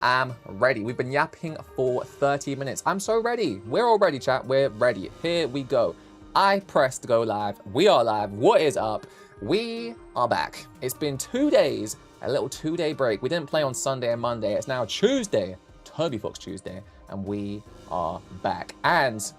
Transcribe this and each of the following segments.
am ready. We've been yapping for 30 minutes. I'm so ready. We're all ready, chat. We're ready. Here we go. I pressed go live. We are live. What is up? We are back. It's been 2 days, a little 2-day break. We didn't play on Sunday and Monday. It's now Tuesday, Toby Fox Tuesday, and we are back. And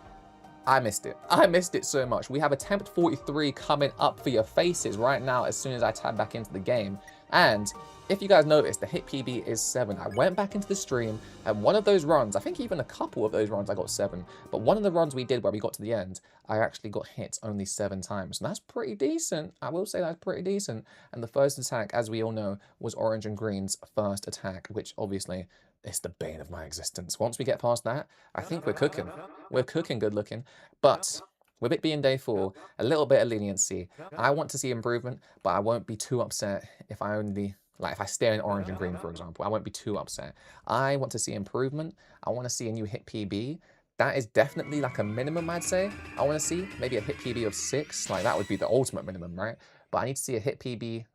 I missed it. I missed it so much. We have attempt 43 coming up for your faces right now as soon as I tab back into the game. And if you guys noticed, the hit PB is 7. I went back into the stream, and one of those runs, I think even a couple of those runs I got 7, but one of the runs we did where we got to the end, I actually got hit only 7 times. And that's pretty decent. I will say that's pretty decent. And the first attack, as we all know, was Orange and Green's first attack, which obviously is the bane of my existence. Once we get past that, I think we're cooking. We're cooking good looking. But with it being day 4, a little bit of leniency. I want to see improvement, but I won't be too upset if I only... Like, if I stay in Orange and Green, for example, I won't be too upset. I want to see improvement. I want to see a new hit PB. That is definitely like a minimum, I'd say. I want to see maybe a hit PB of 6. Like, that would be the ultimate minimum, right? But I need to see a hit PB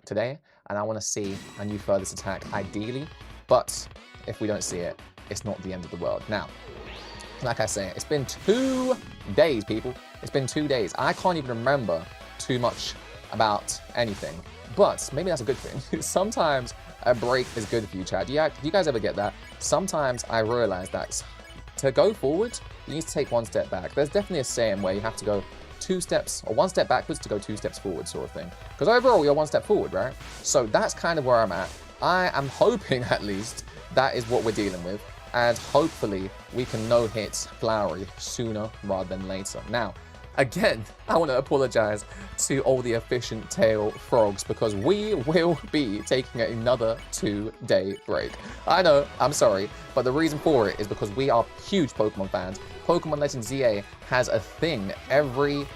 today, and I want to see a new furthest attack, ideally. But if we don't see it, it's not the end of the world. Now, like I say, it's been 2 days, people. It's been 2 days. I can't even remember too much about anything. But maybe that's a good thing. Sometimes a break is good for you, chat. Do you guys ever get that? Sometimes I realize that to go forward, you need to take 1 step back. There's definitely a saying where you have to go 2 steps, or 1 step backwards to go 2 steps forward, sort of thing. Because overall, you're 1 step forward, right? So that's kind of where I'm at. I am hoping, at least, that is what we're dealing with. And hopefully, we can no-hit Flowery sooner rather than later. Now, again, I want to apologize to all the Aphicient tail frogs because we will be taking another 2-day break. I know, I'm sorry, but the reason for it is because we are huge Pokemon fans. Pokemon Legends ZA has a thing every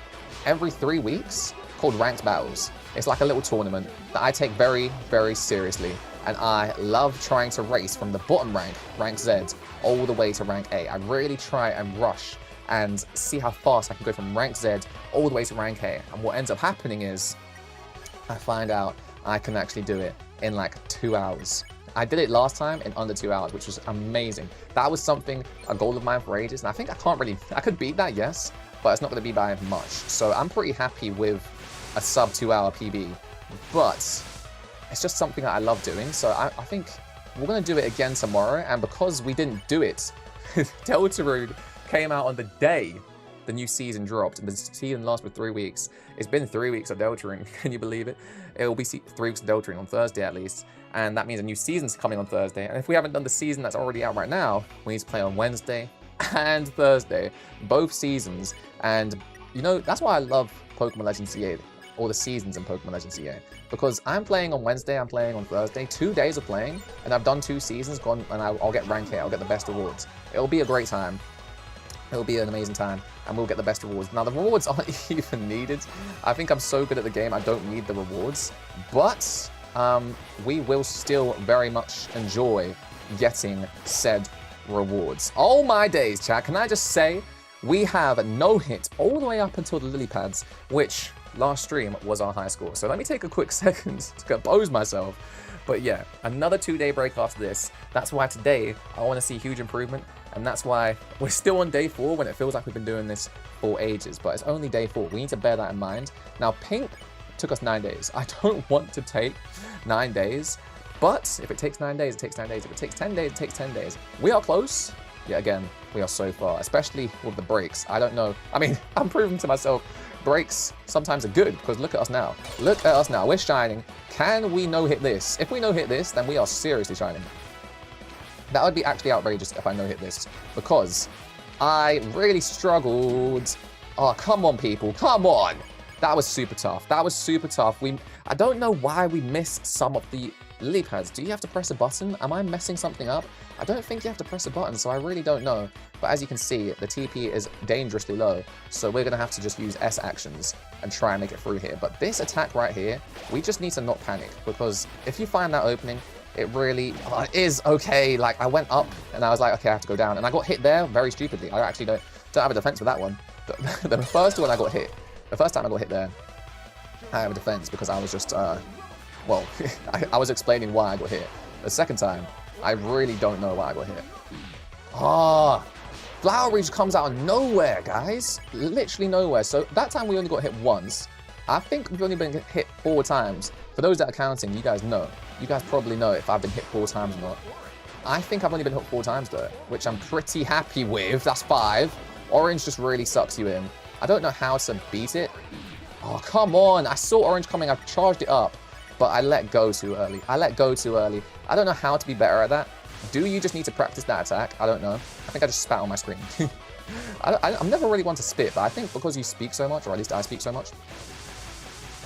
3 weeks called Ranked Battles. It's like a little tournament that I take very, very seriously. And I love trying to race from the bottom rank Z, all the way to rank A. I really try and rush and see how fast I can go from rank Z all the way to rank A. And what ends up happening is I find out I can actually do it in like 2 hours. I did it last time in under 2 hours, which was amazing. That was a goal of mine for ages. And I think I could beat that, yes, but it's not going to be by much. So I'm pretty happy with a sub 2 hour PB, but it's just something that I love doing. So I think we're going to do it again tomorrow. And because we didn't do it, Deltarune came out on the day the new season dropped, and the season lasts for 3 weeks. It's been 3 weeks of Deltarune, can you believe it? It will be 3 weeks of Deltarune on Thursday at least, and that means a new season's coming on Thursday. And if we haven't done the season that's already out right now, we need to play on Wednesday and Thursday, both seasons. And you know, that's why I love Pokemon Legends CA, or the seasons in Pokemon Legends CA, because I'm playing on Wednesday, I'm playing on Thursday, 2 days of playing, and I've done 2 seasons, and I'll get rank A, I'll get the best rewards. It'll be a great time. It'll be an amazing time, and we'll get the best rewards. Now, the rewards aren't even needed. I think I'm so good at the game, I don't need the rewards. But we will still very much enjoy getting said rewards. Oh my days, chat. Can I just say, we have no hit all the way up until the lily pads, which last stream was our high score. So let me take a quick second to compose myself. But yeah, another 2-day break after this. That's why today I want to see huge improvement. And that's why we're still on day 4 when it feels like we've been doing this for ages. But it's only day 4. We need to bear that in mind. Now, Pink took us 9 days. I don't want to take 9 days. But if it takes 9 days, it takes 9 days. If it takes 10 days, it takes 10 days. We are close. Yet again, we are so far, especially with the breaks. I don't know. I mean, I'm proving to myself breaks sometimes are good, because look at us now. Look at us now. We're shining. Can we no-hit this? If we no-hit this, then we are seriously shining. That would be actually outrageous if I no-hit this, because I really struggled. Oh, come on, people. Come on. That was super tough. That was super tough. I don't know why we missed some of the lily pads. Do you have to press a button? Am I messing something up? I don't think you have to press a button, so I really don't know. But as you can see, the TP is dangerously low, so we're going to have to just use S actions and try and make it through here. But this attack right here, we just need to not panic, because if you find that opening, it really is okay. Like, I went up and I was like, okay, I have to go down. And I got hit there very stupidly. I actually don't have a defense for that one. The first one I got hit, the first time I got hit there, I have a defense because I was just, well, I was explaining why I got hit. The second time, I really don't know why I got hit. Ah, Flowery just comes out of nowhere, guys. Literally nowhere. So that time we only got hit once. I think we've only been hit 4 times. For those that are counting, you guys know. You guys probably know if I've been hit 4 times or not. I think I've only been hit 4 times though, which I'm pretty happy with. That's 5. Orange just really sucks you in. I don't know how to beat it. Oh, come on. I saw orange coming. I charged it up, but I let go too early. I don't know how to be better at that. Do you just need to practice that attack? I don't know. I think I just spat on my screen. I'm never really one to spit, but I think because you speak so much, or at least I speak so much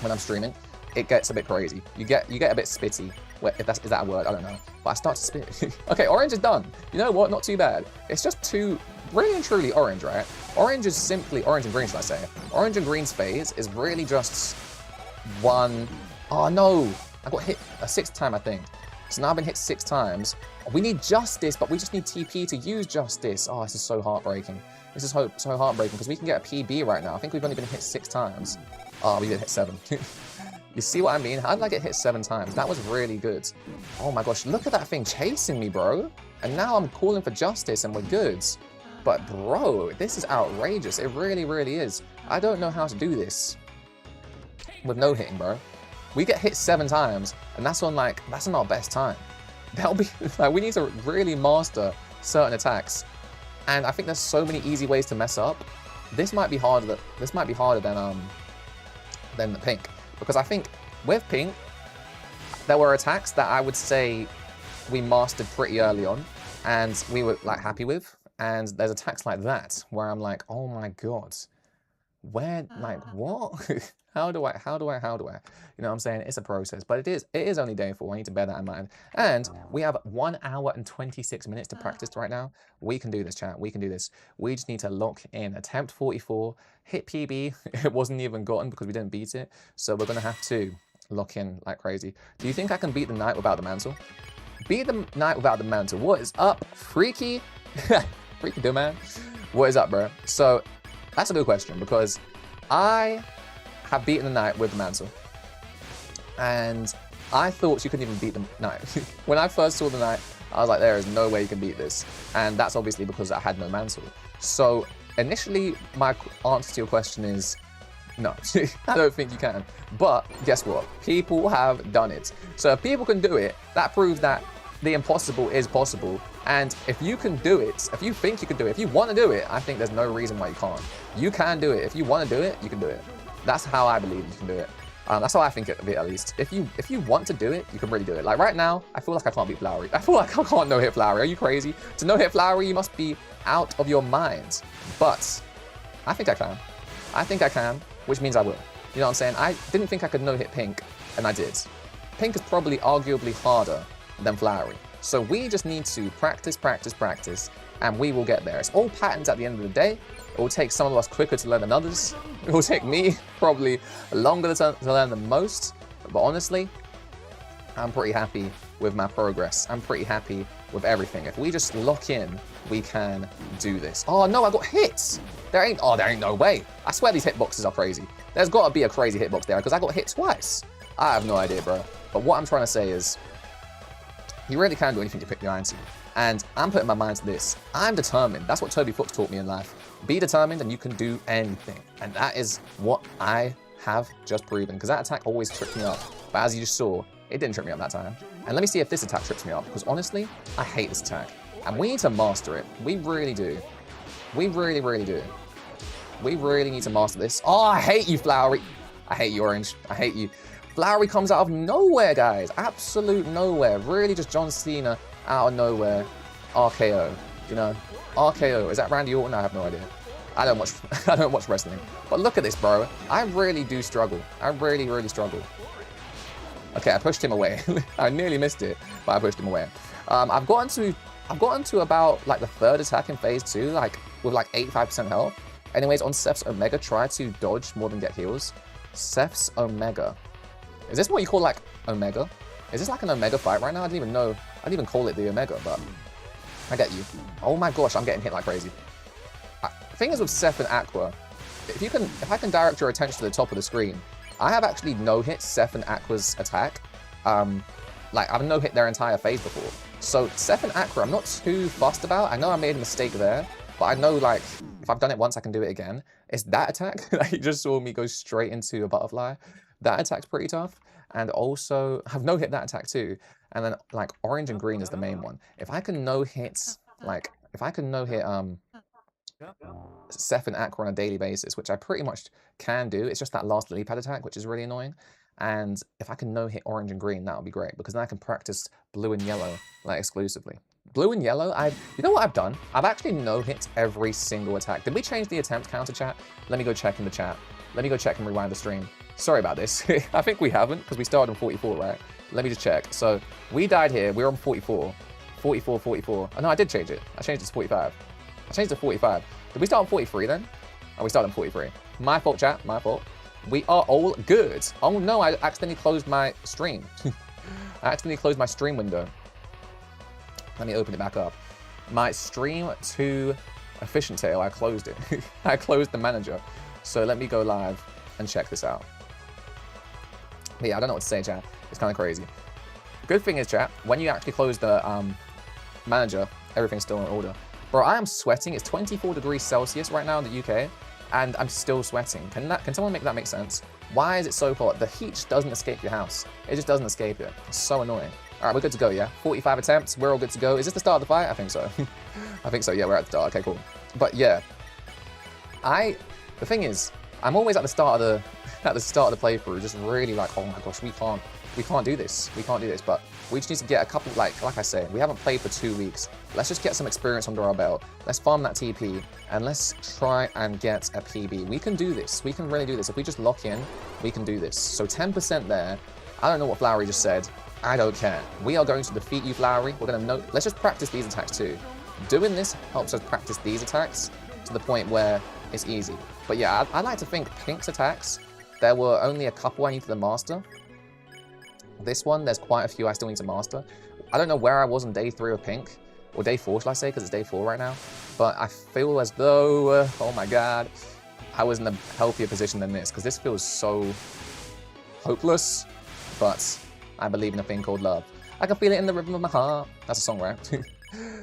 when I'm streaming, it gets a bit crazy. You get a bit spitty. Is that a word? I don't know. But I start to spit. Okay, orange is done. You know what? Not too bad. It's just too, really and truly orange, right? Orange is simply, orange and green, should I say. Orange and green's phase is really just one. Oh no, I got hit a 6th time, I think. So now I've been hit 6 times. We need Justice, but we just need TP to use Justice. Oh, this is so heartbreaking. This is so heartbreaking because we can get a PB right now. I think we've only been hit 6 times. Oh, we did hit 7. You see what I mean? How did I get hit 7 times? That was really good. Oh my gosh, look at that thing chasing me, bro. And now I'm calling for Justice and we're good. But bro, this is outrageous. It really, really is. I don't know how to do this with no hitting, bro. We get hit 7 times, and that's on our best time. That'll be like, we need to really master certain attacks. And I think there's so many easy ways to mess up. This might be harder. This might be harder than the pink, because I think with pink there were attacks that I would say we mastered pretty early on, and we were like happy with. And there's attacks like that where I'm like, oh my god, where, like, what? How do I? You know what I'm saying? It's a process, but it is only day 4. I need to bear that in mind. And we have 1 hour and 26 minutes to practice right now. We can do this, chat. We can do this. We just need to lock in. Attempt 44, hit PB. It wasn't even gotten because we didn't beat it. So we're going to have to lock in like crazy. Do you think I can beat the knight without the mantle? Beat the knight without the mantle. What is up, Freaky? Freaky dumbass. What is up, bro? So that's a good question, because I have beaten the knight with the mantle, and I thought you couldn't even beat the knight. When I first saw the knight, I was like, there is no way you can beat this, and that's obviously because I had no mantle. So initially my answer to your question is no. I don't think you can, but guess what, people have done it. So if people can do it, that proves that the impossible is possible. And if you can do it, if you think you can do it, if you want to do it, I think there's no reason why you can't. You can do it. If you want to do it, you can do it. That's how I believe you can do it. That's how I think of it, at least. If you want to do it, you can really do it. Like right now, I feel like I can't beat Flowery. I feel like I can't no-hit Flowery. Are you crazy? To no-hit Flowery, you must be out of your mind. But I think I can. I think I can, which means I will. You know what I'm saying? I didn't think I could no-hit Pink, and I did. Pink is probably arguably harder than Flowery. So we just need to practice, practice, practice, and we will get there. It's all patterns at the end of the day. It will take some of us quicker to learn than others. It will take me probably longer to learn than most. But honestly, I'm pretty happy with my progress. I'm pretty happy with everything. If we just lock in, we can do this. Oh no, I got hits. There ain't no way. I swear these hitboxes are crazy. There's got to be a crazy hitbox there, because I got hit twice. I have no idea, bro. But what I'm trying to say is, you really can do anything you put your mind to. And I'm putting my mind to this. I'm determined. That's what Toby Fox taught me in life. Be determined and you can do anything. And that is what I have just proven. Because that attack always tripped me up. But as you just saw, it didn't trip me up that time. And let me see if this attack trips me up. Because honestly, I hate this attack. And we need to master it. We really do. We really, really do. We really need to master this. Oh, I hate you, Flowery. I hate you, Orange. I hate you. Flowery comes out of nowhere, guys. Absolute nowhere. Really just John Cena out of nowhere. RKO, you know. RKO. Is that Randy Orton? I have no idea. I don't watch wrestling. But look at this, bro. I really do struggle. I really, really struggle. Okay, I pushed him away. I nearly missed it, but I pushed him away. I've gotten to about like the 3rd attack in phase 2, like with like 85% health. Anyways, on Seth's Omega, try to dodge more than get heals. Seth's Omega. Is this what you call like Omega? Is this like an Omega fight right now? I didn't even know. I didn't even call it the Omega, but I get you. Oh my gosh, I'm getting hit like crazy. The thing is with Seth and Aqua, if I can direct your attention to the top of the screen, I have actually no-hit Seth and Aqua's attack. Like I've no-hit their entire phase before. So Seth and Aqua, I'm not too fussed about. I know I made a mistake there, but I know like if I've done it once, I can do it again. It's that attack. Like, you just saw me go straight into a butterfly. That attack's pretty tough. And also, I've no-hit that attack too. And then like orange and green is the main one. If I can no-hit, like if I can no-hit Seth and Aqua on a daily basis, which I pretty much can do, it's just that last lily pad attack, which is really annoying. And if I can no-hit orange and green, that would be great, because then I can practice blue and yellow like exclusively. Blue and yellow, you know what I've done? I've actually no-hit every single attack. Did we change the attempt counter, chat? Let me go check in the chat. Let me go check and rewind the stream. Sorry about this. I think we haven't, because we started on 44, right? Let me just check. So we died here. We're on 44. 44, 44. Oh, no, I did change it. I changed it to 45. I changed it to 45. Did we start on 43 then? Oh, we started on 43. My fault, chat. My fault. We are all good. Oh, no, I accidentally closed my stream. I accidentally closed my stream window. Let me open it back up. My stream to Aphicient tail, I closed it. I closed the manager. So let me go live and check this out. But yeah, I don't know what to say, chat. It's kind of crazy. Good thing is, chat, when you actually close the manager, everything's still in order. Bro, I am sweating. It's 24 degrees Celsius right now in the UK, and I'm still sweating. Can someone make that make sense? Why is it so hot? The heat just doesn't escape your house. It just doesn't escape it. It's so annoying. All right, we're good to go, yeah? 45 attempts. We're all good to go. Is this the start of the fight? I think so. I think so. Yeah, we're at the start. Okay, cool. But yeah, the thing is, I'm always at the start of the playthrough, just really like, oh my gosh, we can't do this. We can't do this. But we just need to get a couple, like I say, we haven't played for 2 weeks. Let's just get some experience under our belt. Let's farm that TP, and let's try and get a PB. We can do this. We can really do this. If we just lock in, we can do this. So 10% there. I don't know what Flowery just said. I don't care. We are going to defeat you, Flowery. We're going to know. Let's just practice these attacks too. Doing this helps us practice these attacks to the point where it's easy. But yeah, I like to think Pink's attacks, there were only a couple I needed to master. This one, there's quite a few I still need to master. I don't know where I was on day 3 of Pink, or day 4, shall I say, because it's day 4 right now. But I feel as though, oh my god, I was in a healthier position than this, because this feels so hopeless. But I believe in a thing called love. I can feel it in the rhythm of my heart. That's a song, right?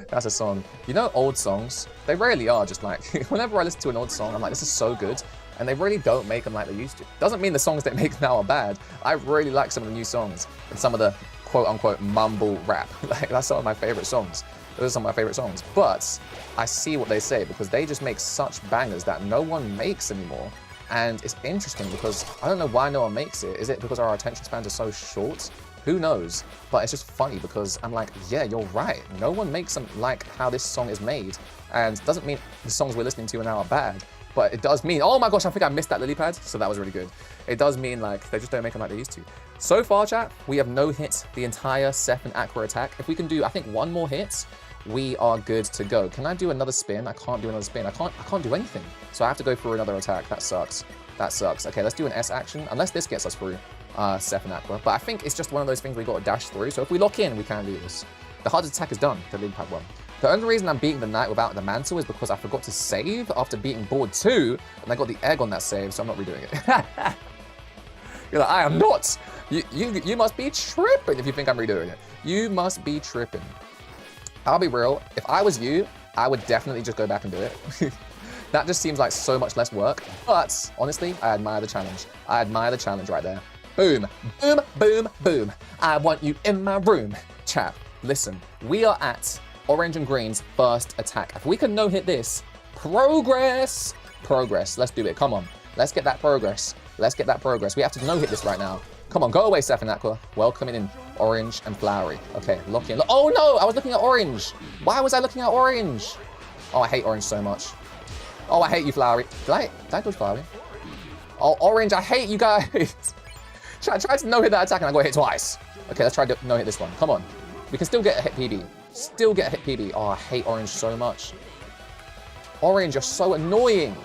That's a song. You know, old songs, they really are just like, whenever I listen to an old song, I'm like, this is so good. And they really don't make them like they used to. Doesn't mean the songs they make now are bad. I really like some of the new songs and some of the quote-unquote mumble rap. Like, that's some of my favorite songs. Those are some of my favorite songs. But I see what they say, because they just make such bangers that no one makes anymore. And it's interesting because I don't know why no one makes it. Is it because our attention spans are so short? Who knows? But it's just funny because I'm like, yeah, you're right. No one makes them like how this song is made. And it doesn't mean the songs we're listening to now are bad. But it does mean, oh my gosh, I think I missed that lily pad. So that was really good. It does mean like, they just don't make them like they used to. So far, chat, we have no hit the entire Seth and Aqua attack. If we can do, I think, one more hit, we are good to go. Can I do another spin? I can't do another spin. I can't do anything. So I have to go through another attack. That sucks. That sucks. Okay, let's do an S action. Unless this gets us through Seth and Aqua. But I think it's just one of those things we got to dash through. So if we lock in, we can do this. The hardest attack is done, the lily pad one. The only reason I'm beating the knight without the mantle is because I forgot to save after beating board 2, and I got the egg on that save, so I'm not redoing it. You're like, I am not. You must be tripping if you think I'm redoing it. You must be tripping. I'll be real. If I was you, I would definitely just go back and do it. That just seems like so much less work. But honestly, I admire the challenge. I admire the challenge right there. Boom, boom, boom, boom. I want you in my room. Chat, listen, we are at orange and green's first attack. If we can no-hit this, progress. Progress, let's do it, come on. Let's get that progress. Let's get that progress. We have to no-hit this right now. Come on, go away, Seth and Aqua. Welcoming in orange and flowery. Okay, lock in. Oh no, I was looking at orange. Why was I looking at orange? Oh, I hate orange so much. Oh, I hate you, flowery. Did I dodge flowery? Oh, orange, I hate you guys. Try to no-hit that attack and I got hit twice. Okay, let's try to no-hit this one. Come on. We can still get a hit PB. Still get a hit PB. Oh, I hate orange so much. Orange, you're so annoying.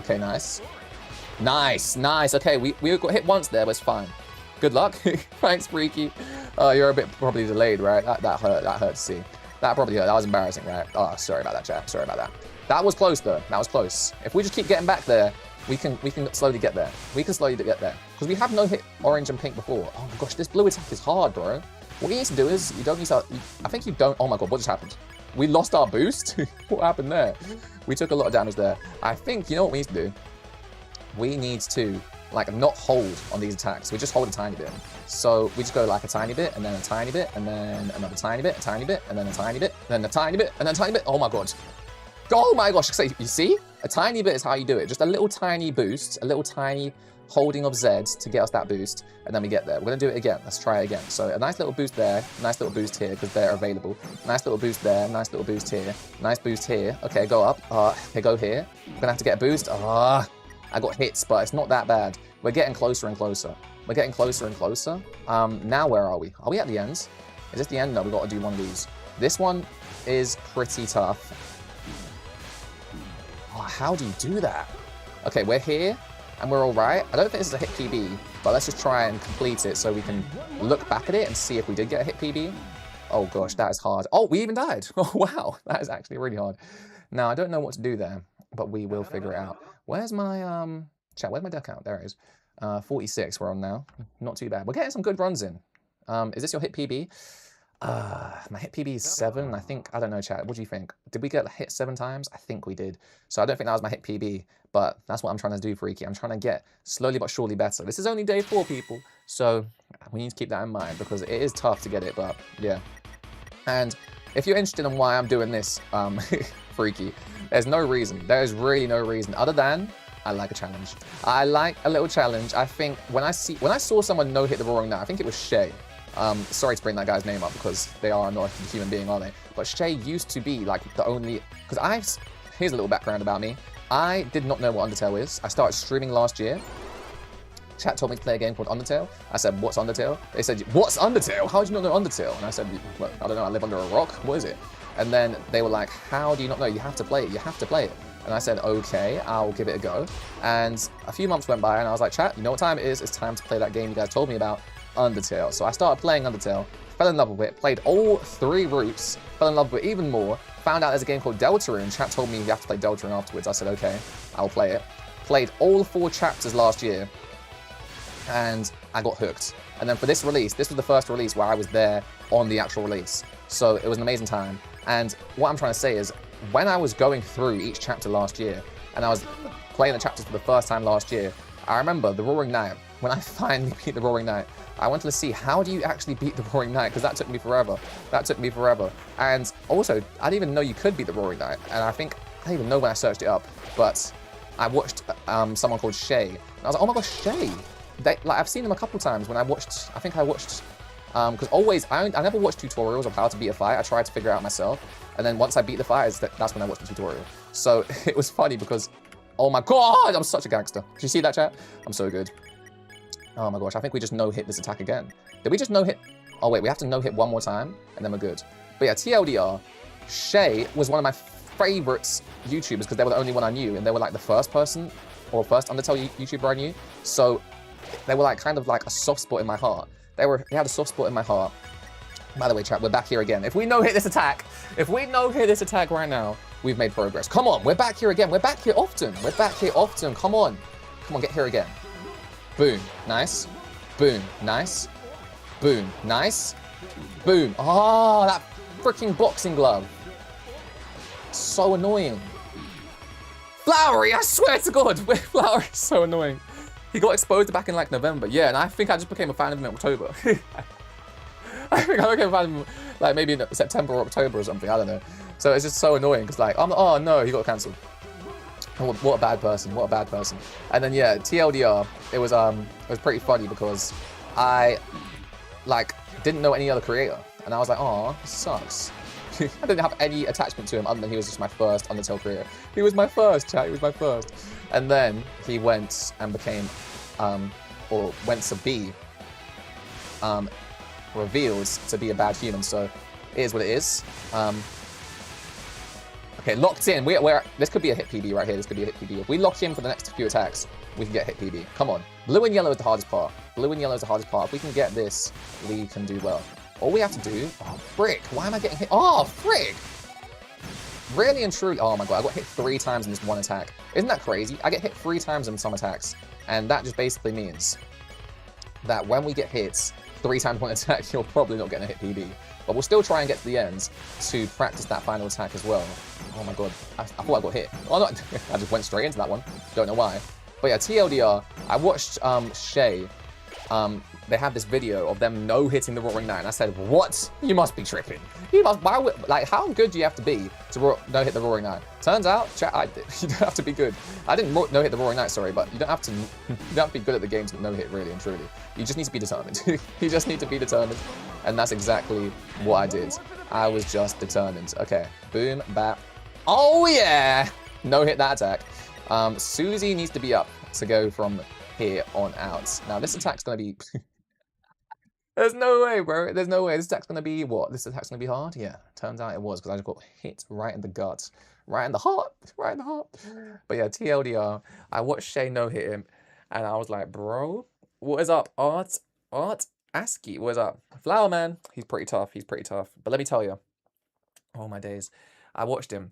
Okay, nice. Nice, nice. Okay, we got hit once there, but it's fine. Good luck. Thanks, Freaky. You're a bit probably delayed, right? That hurt. That hurt to see. That probably hurt. That was embarrassing, right? Oh, sorry about that, chat. Sorry about that. That was close, though. That was close. If we just keep getting back there, we can slowly get there. We can slowly get there. Because we have no hit orange and pink before. Oh my gosh, this blue attack is hard, bro. What you need to do is, you don't need to, I think you don't, oh my god, what just happened? We lost our boost? What happened there? We took a lot of damage there. I think, you know what we need to do? We need to, like, not hold on these attacks. We just hold a tiny bit. So we just go like a tiny bit, and then a tiny bit, and then another tiny bit, a tiny bit, and then a tiny bit, and then a tiny bit, and then a tiny bit. Oh my god. Oh my gosh, you see? A tiny bit is how you do it. Just a little tiny boost, a little tiny holding of Zeds to get us that boost, and then we get there. We're going to do it again. Let's try it again. So a nice little boost there, nice little boost here, because they're available. Nice little boost there, nice little boost here, nice boost here. Okay, go up. Okay, go here. I'm going to have to get a boost. I got hits, but it's not that bad. We're getting closer and closer. We're getting closer and closer. Now where are we? Are we at the end? Is this the end? No, we've got to do one of these. This one is pretty tough. Oh, how do you do that? Okay, we're here, and we're all right. I don't think this is a hit PB, but let's just try and complete it so we can look back at it and see if we did get a hit PB. Oh gosh, that is hard. Oh, we even died. Oh wow, that is actually really hard. Now, I don't know what to do there, but we will figure it out. Where's my, chat, where's my death count? There it is. 46 we're on now. Not too bad. We're getting some good runs in. Is this your hit PB? My hit PB is 7. I think, I don't know, chat. What do you think? Did we get hit 7 times? I think we did. So I don't think that was my hit PB, but that's what I'm trying to do, Freaky. I'm trying to get slowly but surely better. This is only day 4, people. So we need to keep that in mind because it is tough to get it, but yeah. And if you're interested in why I'm doing this, Freaky, there's no reason. There is really no reason other than I like a challenge. I like a little challenge. I think when I saw someone no-hit the Roaring Knight, I think it was Shay. Sorry to bring that guy's name up because they are not a human being, are they? But Shay used to be like the only, because here's a little background about me. I did not know what Undertale is. I started streaming last year. Chat told me to play a game called Undertale. I said, what's Undertale? They said, what's Undertale? How did you not know Undertale? And I said, well, I don't know, I live under a rock. What is it? And then they were like, how do you not know? You have to play it. You have to play it. And I said, okay, I'll give it a go. And a few months went by and I was like, chat, you know what time it is? It's time to play that game you guys told me about, Undertale. So I started playing Undertale, fell in love with it, played all 3 routes, fell in love with it even more, found out there's a game called Deltarune. Chat told me you have to play Deltarune afterwards. I said, okay, I'll play it. Played all 4 chapters last year, and I got hooked. And then for this release, this was the first release where I was there on the actual release. So it was an amazing time. And what I'm trying to say is, when I was going through each chapter last year, and I was playing the chapters for the first time last year, I remember the Roaring Knight. When I finally beat the Roaring Knight, I wanted to see how do you actually beat the Roaring Knight, because that took me forever. That took me forever. And also, I didn't even know you could beat the Roaring Knight. And I think, I didn't even know when I searched it up, but I watched someone called Shay. And I was like, oh my gosh, Shay. I've seen them a couple times when I watched, because always, I never watched tutorials of how to beat a fight. I tried to figure it out myself. And then once I beat the fight, that's when I watched the tutorial. So it was funny because, oh my god, I'm such a gangster. Did you see that, chat? I'm so good. Oh my gosh, I think we just no-hit this attack again. Did we just no-hit? Oh wait, we have to no-hit one more time, and then we're good. But yeah, TLDR, Shay was one of my favorites YouTubers because they were the only one I knew, and they were like the first person, or first Undertale YouTuber I knew. So they were like kind of like a soft spot in my heart. They had a soft spot in my heart. By the way, chat, we're back here again. If we no-hit this attack right now, we've made progress. Come on, we're back here again. We're back here often. We're back here often. Come on. Come on, get here again. Boom. Nice. Boom. Nice. Boom. Nice. Boom. Oh, that freaking boxing glove. So annoying. Flowery, I swear to God. Flowery is so annoying. He got exposed back in like November. Yeah, and I think I just became a fan of him in October. I think I became a fan of him like maybe in September or October or something. I don't know. So it's just so annoying because like, oh no, he got cancelled. What a bad person. What a bad person. And then yeah, TLDR, it was pretty funny because I like didn't know any other creator. And I was like, oh, this sucks. I didn't have any attachment to him other than he was just my first Undertale creator. He was my first, chat. He was my first. And then he went and became, or went to be, revealed to be a bad human. So it is what it is. Okay, locked in. This could be a hit PB right here. This could be a hit PB. If we lock in for the next few attacks, we can get hit PB. Come on. Blue and yellow is the hardest part. Blue and yellow is the hardest part. If we can get this, we can do well. All we have to do... Oh, frick. Why am I getting hit? Oh, frick. Really and truly... Oh, my God. I got hit 3 times in this one attack. Isn't that crazy? I get hit 3 times in some attacks. And that just basically means that when we get hits 3 times one attack, you're probably not getting a hit PB. But we'll still try and get to the end to practice that final attack as well. Oh my god, I thought I got hit. Oh no, I just went straight into that one. Don't know why. But yeah, TLDR, I watched Shay. They had this video of them no-hitting the Roaring Knight, and I said, what? You must be tripping. You must, why would, like, how good do you have to be to no-hit the Roaring Knight? Turns out, chat, you don't have to be good. I didn't no-hit the Roaring Knight, sorry, but you don't have to be good at the game to no-hit, really and truly. You just need to be determined. You just need to be determined, and that's exactly what I did. I was just determined. Okay, boom, bap. Oh yeah! No-hit that attack. Susie needs to be up to go from here on out. Now, this attack's going to be... There's no way, bro. There's no way. This attack's going to be what? This attack's going to be hard? Yeah, turns out it was, because I just got hit right in the gut. Right in the heart. Right in the heart. But yeah, TLDR. I watched Shay no-hit him, and I was like, bro, what is up? Art ASCII, what is up? Flower Man, he's pretty tough. He's pretty tough. But let me tell you, oh my days. I watched him,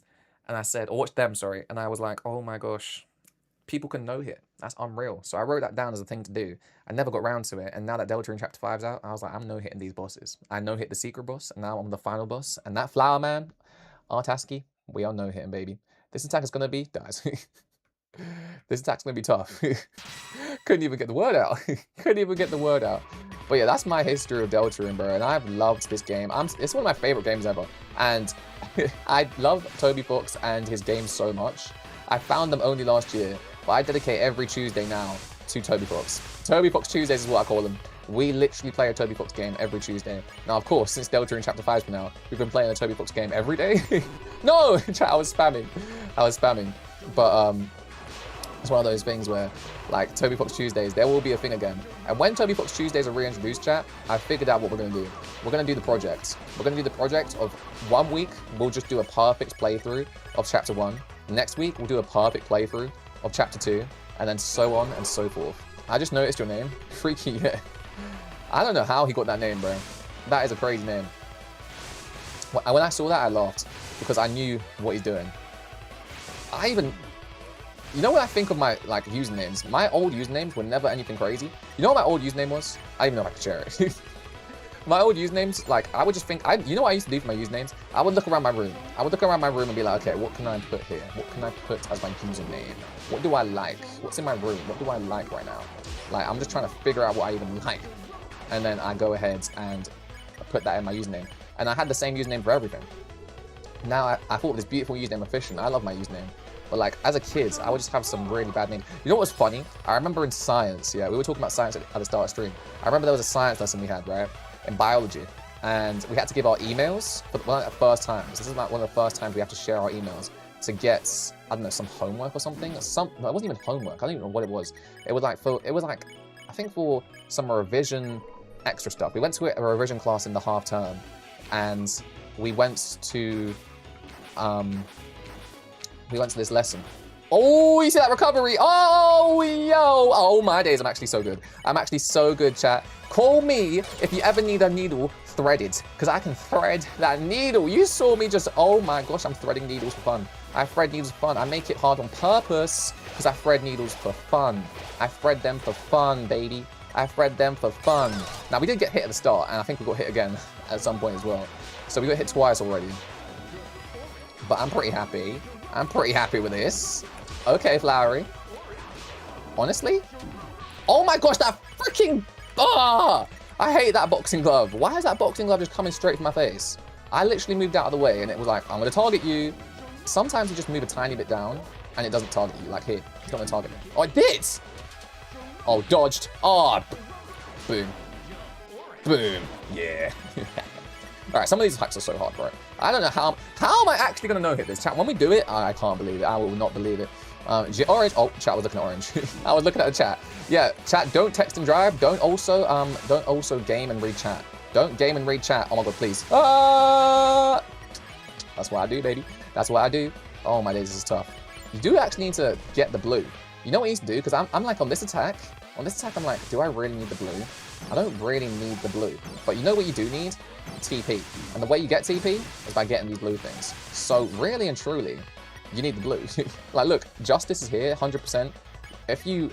and I said, or watched them, sorry, and I was like, oh my gosh. People can no-hit. That's unreal. So I wrote that down as a thing to do. I never got round to it. And now that Deltarune Chapter 5's out, I was like, I'm no-hitting these bosses. I no-hit the secret boss, and now I'm the final boss. And that Flower Man, Art ASCII, we are no-hitting, baby. This attack is going to be... Guys, this attack's going to be tough. Couldn't even get the word out. Couldn't even get the word out. But yeah, that's my history of Deltarune, bro. And I've loved this game. It's one of my favorite games ever. And I love Toby Fox and his games so much. I found them only last year. But I dedicate every Tuesday now to Toby Fox. Toby Fox Tuesdays is what I call them. We literally play a Toby Fox game every Tuesday. Now, of course, since Deltarune Chapter 5's been out, we've been playing a Toby Fox game every day. No! Chat, I was spamming. But, it's one of those things where, like, Toby Fox Tuesdays, there will be a thing again. And when Toby Fox Tuesdays are reintroduced, chat, I figured out what we're going to do. We're going to do the project. We're going to do the project of 1 week, we'll just do a perfect playthrough of Chapter 1. Next week, we'll do a perfect playthrough of Chapter 2, and then so on and so forth. I just noticed your name. Freaky, yeah. I don't know how he got that name, bro. That is a crazy name. When I saw that, I laughed, because I knew what he's doing. You know when I think of my, like, usernames? My old usernames were never anything crazy. You know what my old username was? I don't even know if I can share it. My old usernames, like, I would just think, you know what I used to do for my usernames? I would look around my room. I would look around my room and be like, okay, what can I put here? What can I put as my username? What do I like? What's in my room? What do I like right now? Like, I'm just trying to figure out what I even like. And then I go ahead and put that in my username. And I had the same username for everything. Now, I thought this beautiful username, Aphicient. I love my username. But like, as a kid, I would just have some really bad names. You know what was funny? I remember in science, yeah, we were talking about science at the start of stream. I remember there was a science lesson we had, right? In biology, and we had to give our emails for one of the first times. This is like one of the first times we have to share our emails to get, I don't know, some homework or something. No, it wasn't even homework. I don't even know what it was. It was like I think for some revision extra stuff. We went to a revision class in the half term, and we went to this lesson. Oh, you see that recovery? Oh, yo. Oh, my days. I'm actually so good. I'm actually so good, chat. Call me if you ever need a needle threaded, because I can thread that needle. You saw me just, oh my gosh, I'm threading needles for fun. I thread needles for fun. I make it hard on purpose because I thread needles for fun. I thread them for fun, baby. I thread them for fun. Now, we did get hit at the start, and I think we got hit again at some point as well. So we got hit twice already. But I'm pretty happy. I'm pretty happy with this. Okay, Flowery. Honestly? Oh my gosh, that freaking... Ah! I hate that boxing glove. Why is that boxing glove just coming straight for my face? I literally moved out of the way, and it was like, I'm going to target you. Sometimes you just move a tiny bit down, and it doesn't target you. Like here, it's not going to target me. Oh, it did! Oh, dodged. Oh, boom. Boom. Yeah. Alright, some of these attacks are so hard, bro. I don't know how am I actually going to no-hit this? Chat, when we do it, I can't believe it. I will not believe it. Orange. Oh, chat was looking at orange. I was looking at the chat. Yeah, chat, don't text and drive. Don't also game and read chat. Don't game and read chat. Oh my god, please. Ah! That's what I do, baby. That's what I do. Oh my days, this is tough. You do actually need to get the blue. You know what you need to do? Because I'm like, on this attack, I'm like, do I really need the blue? I don't really need the blue. But you know what you do need? TP. And the way you get TP is by getting these blue things. So really and truly, you need the blue. Like, look, Justice is here, 100%. If you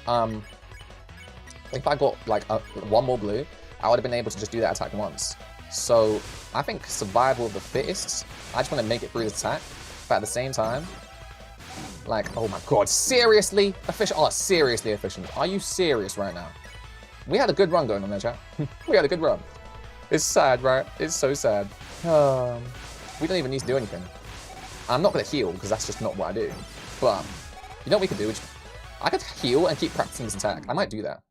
If I got like one more blue, I would have been able to just do that attack once. So I think survival of the fittest. I just want to make it through this attack, but at the same time, like, oh my god, seriously? Efficient? Oh, seriously efficient. Are you serious right now? We had a good run going on there, chat. We had a good run. It's sad, right? It's so sad. We don't even need to do anything. I'm not going to heal, because that's just not what I do. But, you know what we could do? I could heal and keep practicing this attack. I might do that.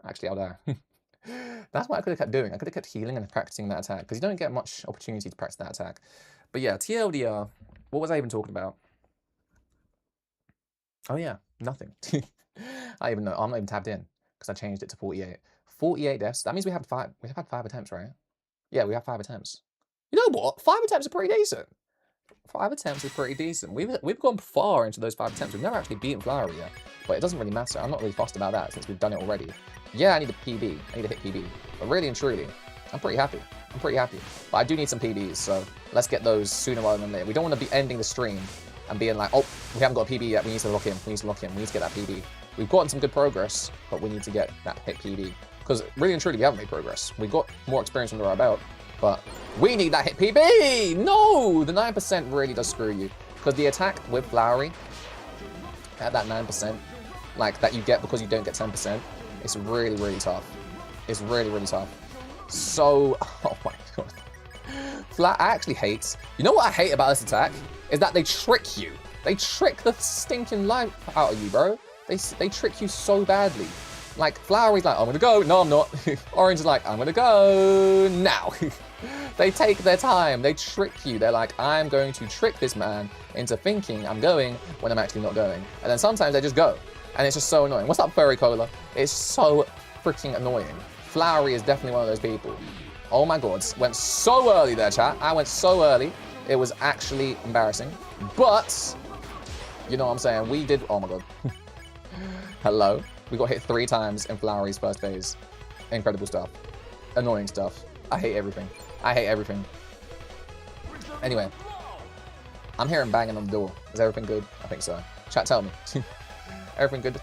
Actually, I'll die. That's what I could have kept doing. I could have kept healing and practicing that attack, because you don't get much opportunity to practice that attack. But yeah, TLDR, what was I even talking about? Oh yeah, nothing. I even know. I'm not even tabbed in, because I changed it to 48. 48 deaths. That means we have had 5 attempts, right? Yeah, we have 5 attempts. You know what? 5 attempts are pretty decent. 5 attempts is pretty decent. We've gone far into those 5 attempts. We've never actually beaten Flowery yet, but it doesn't really matter. I'm not really fussed about that since we've done it already. Yeah, I need a PB. I need to hit PB. But really and truly, I'm pretty happy. I'm pretty happy. But I do need some PBs, so let's get those sooner rather than later. We don't want to be ending the stream and being like, oh, we haven't got a PB yet. We need to lock in. We need to lock in. We need to get that PB. We've gotten some good progress, but we need to get that hit PB. Because really and truly, we haven't made progress. We've got more experience under our belt, but we need that hit PB! No! The 9% really does screw you. Because the attack with Flowery, at that 9%, like, that you get because you don't get 10%, it's really, really tough. It's really, really tough. So, oh my god. I actually hate, you know what I hate about this attack? Is that they trick you. They trick the stinking life out of you, bro. They trick you so badly. Like, Flowery's like, I'm gonna go. No, I'm not. Orange is like, I'm gonna go now. They take their time. They trick you. They're like, I'm going to trick this man into thinking I'm going when I'm actually not going. And then sometimes they just go. And it's just so annoying. What's up, Furry Cola? It's so freaking annoying. Flowery is definitely one of those people. Oh my god. Went so early there, chat. I went so early. It was actually embarrassing. But, you know what I'm saying? We did, oh my god. Hello. We got hit 3 times in Flowery's first phase. Incredible stuff. Annoying stuff. I hate everything. I hate everything. Anyway. I'm hearing banging on the door. Is everything good? I think so. Chat, tell me. Everything good?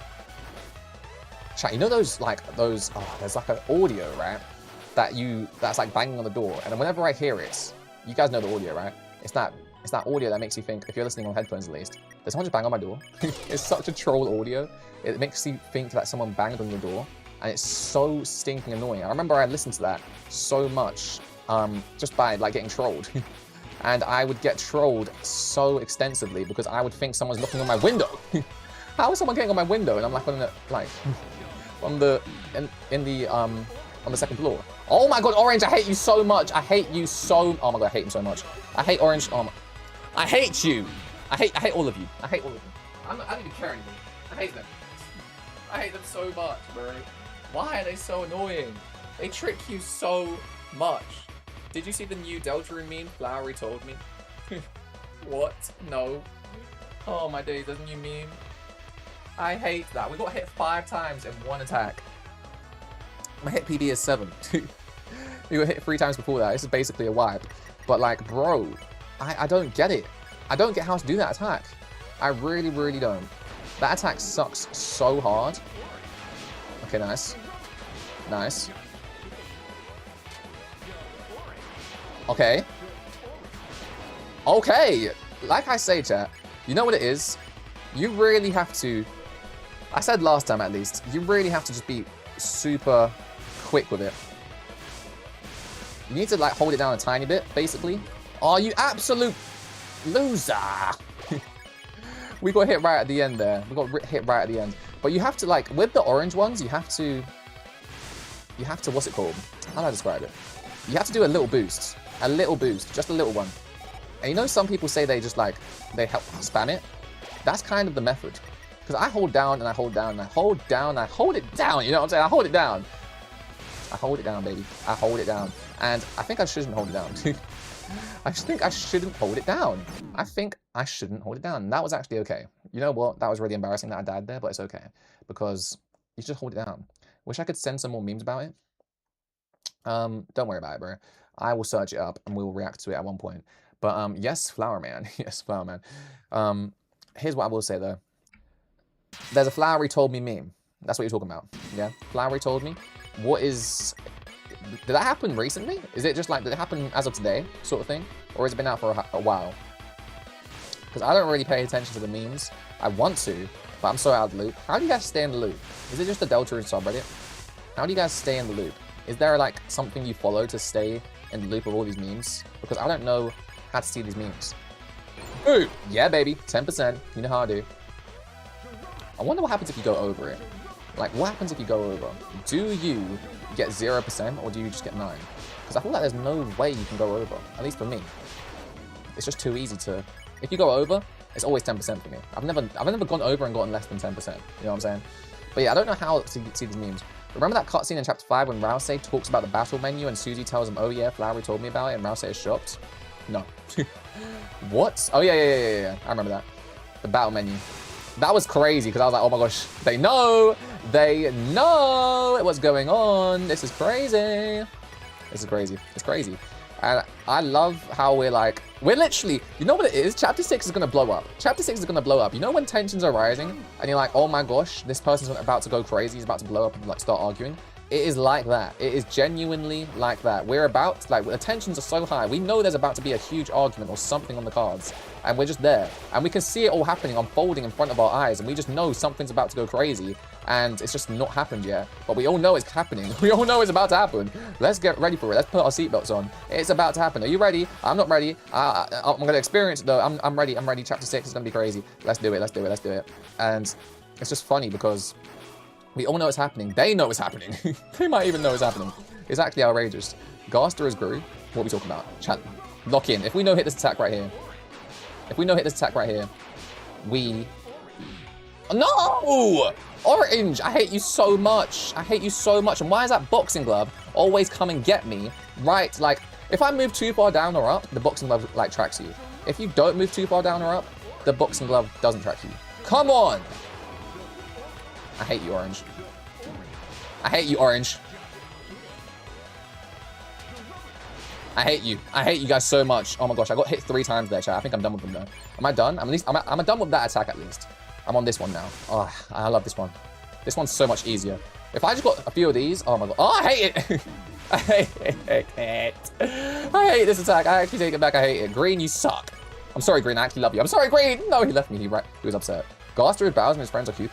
Chat, you know those, oh, there's like an audio, right? That's like banging on the door. And then whenever I hear it, you guys know the audio, right? It's that audio that makes you think, if you're listening on headphones at least, did someone just bang on my door? It's such a troll audio. It makes you think that someone banged on your door, and it's so stinking annoying. I remember I listened to that so much, just by like getting trolled. And I would get trolled so extensively because I would think someone's knocking on my window. How is someone getting on my window? And I'm like on the on the second floor. Oh my god, Orange, I hate you so much. I hate you so. Oh my god, I hate him so much. I hate Orange. I hate you. I hate all of you. I hate all of you. I don't even care anymore. I hate them. I hate them so much, bro. Why are they so annoying? They trick you so much. Did you see the new Deltarune meme? Flowery told me. What? No. Oh my days, there's a new meme. I hate that. We got hit 5 times in one attack. My hit PB is 7. We got hit 3 times before that. This is basically a wipe. But like, bro, I don't get it. I don't get how to do that attack. I really, really don't. That attack sucks so hard. Okay, nice. Nice. Okay. Okay. Like I say, chat, you know what it is? You really have to, I said last time at least, you really have to just be super quick with it. You need to like hold it down a tiny bit, basically. Oh, you absolute loser. We got hit right at the end there. We got hit right at the end. But you have to, like, with the orange ones, you have to, what's it called? How do I describe it? You have to do a little boost. A little boost, just a little one. And you know some people say they just like, they help spam it? That's kind of the method. Because I hold down and I hold down and I hold down and I hold it down, you know what I'm saying? I hold it down. I hold it down, baby. I hold it down. And I think I shouldn't hold it down. I think I shouldn't hold it down. I think I shouldn't hold it down. And that was actually okay. You know what? That was really embarrassing that I died there, but it's okay. Because you just hold it down. Wish I could send some more memes about it. Don't worry about it, bro. I will search it up and we will react to it at one point. But yes, Flower Man. Yes, Flower Man. Here's what I will say though. There's a Flowery told me meme. That's what you're talking about. Yeah. Flowery told me. What is... Did that happen recently? Is it just like, did it happen as of today, sort of thing? Or has it been out for a while? Because I don't really pay attention to the memes. I want to, but I'm so out of the loop. How do you guys stay in the loop? Is it just the Deltarune subreddit? How do you guys stay in the loop? Is there like something you follow to stay in the loop of all these memes? Because I don't know how to see these memes. Ooh, yeah, baby, 10%. You know how I do. I wonder what happens if you go over it. Like, what happens if you go over? Do you get 0% or do you just get 9? Because I feel like there's no way you can go over, at least for me. It's just too easy to... If you go over, it's always 10% for me. I've never gone over and gotten less than 10%. You know what I'm saying? But yeah, I don't know how to see these memes. Remember that cutscene in Chapter 5 when Rousey talks about the battle menu and Susie tells him, oh yeah, Flowery told me about it, and Rousey is shocked? No. What? Oh yeah. I remember that. The battle menu. That was crazy because I was like, oh my gosh, they know what's going on. This is crazy. This is crazy. It's crazy. And I love how we're literally, you know what it is? Chapter 6 is going to blow up. Chapter 6 is going to blow up. You know when tensions are rising and you're like, oh my gosh, this person's about to go crazy. He's about to blow up and like start arguing. It is like that. It is genuinely like that. We're about, like, the tensions are so high. We know there's about to be a huge argument or something on the cards. And we're just there. And we can see it all happening, unfolding in front of our eyes. And we just know something's about to go crazy. And it's just not happened yet. But we all know it's happening. We all know it's about to happen. Let's get ready for it. Let's put our seatbelts on. It's about to happen. Are you ready? I'm not ready. I'm going to experience it, though. I'm ready. I'm ready. Chapter 6 is going to be crazy. Let's do it. Let's do it. Let's do it. And it's just funny because... we all know it's happening. They know it's happening. They might even know it's happening. It's actually outrageous. Gaster is Gru. What are we talking about? Chat. Lock in. If we know hit this attack right here. We... No! Orange! I hate you so much. I hate you so much. And why is that boxing glove always come and get me? Right, like, if I move too far down or up, the boxing glove, like, tracks you. If you don't move too far down or up, the boxing glove doesn't track you. Come on! I hate you, Orange. I hate you, Orange. I hate you. I hate you guys so much. Oh my gosh, I got hit 3 times there, chat. I think I'm done with them though. Am I done? I'm done with that attack at least. I'm on this one now. Oh, I love this one. This one's so much easier. If I just got a few of these, oh my god. Oh, I hate it. I hate it. I hate this attack. I actually take it back. I hate it. Green, you suck. I'm sorry, Green. I actually love you. I'm sorry, Green. No, he left me. He was upset. Gaster is Bowser and his friends are cute.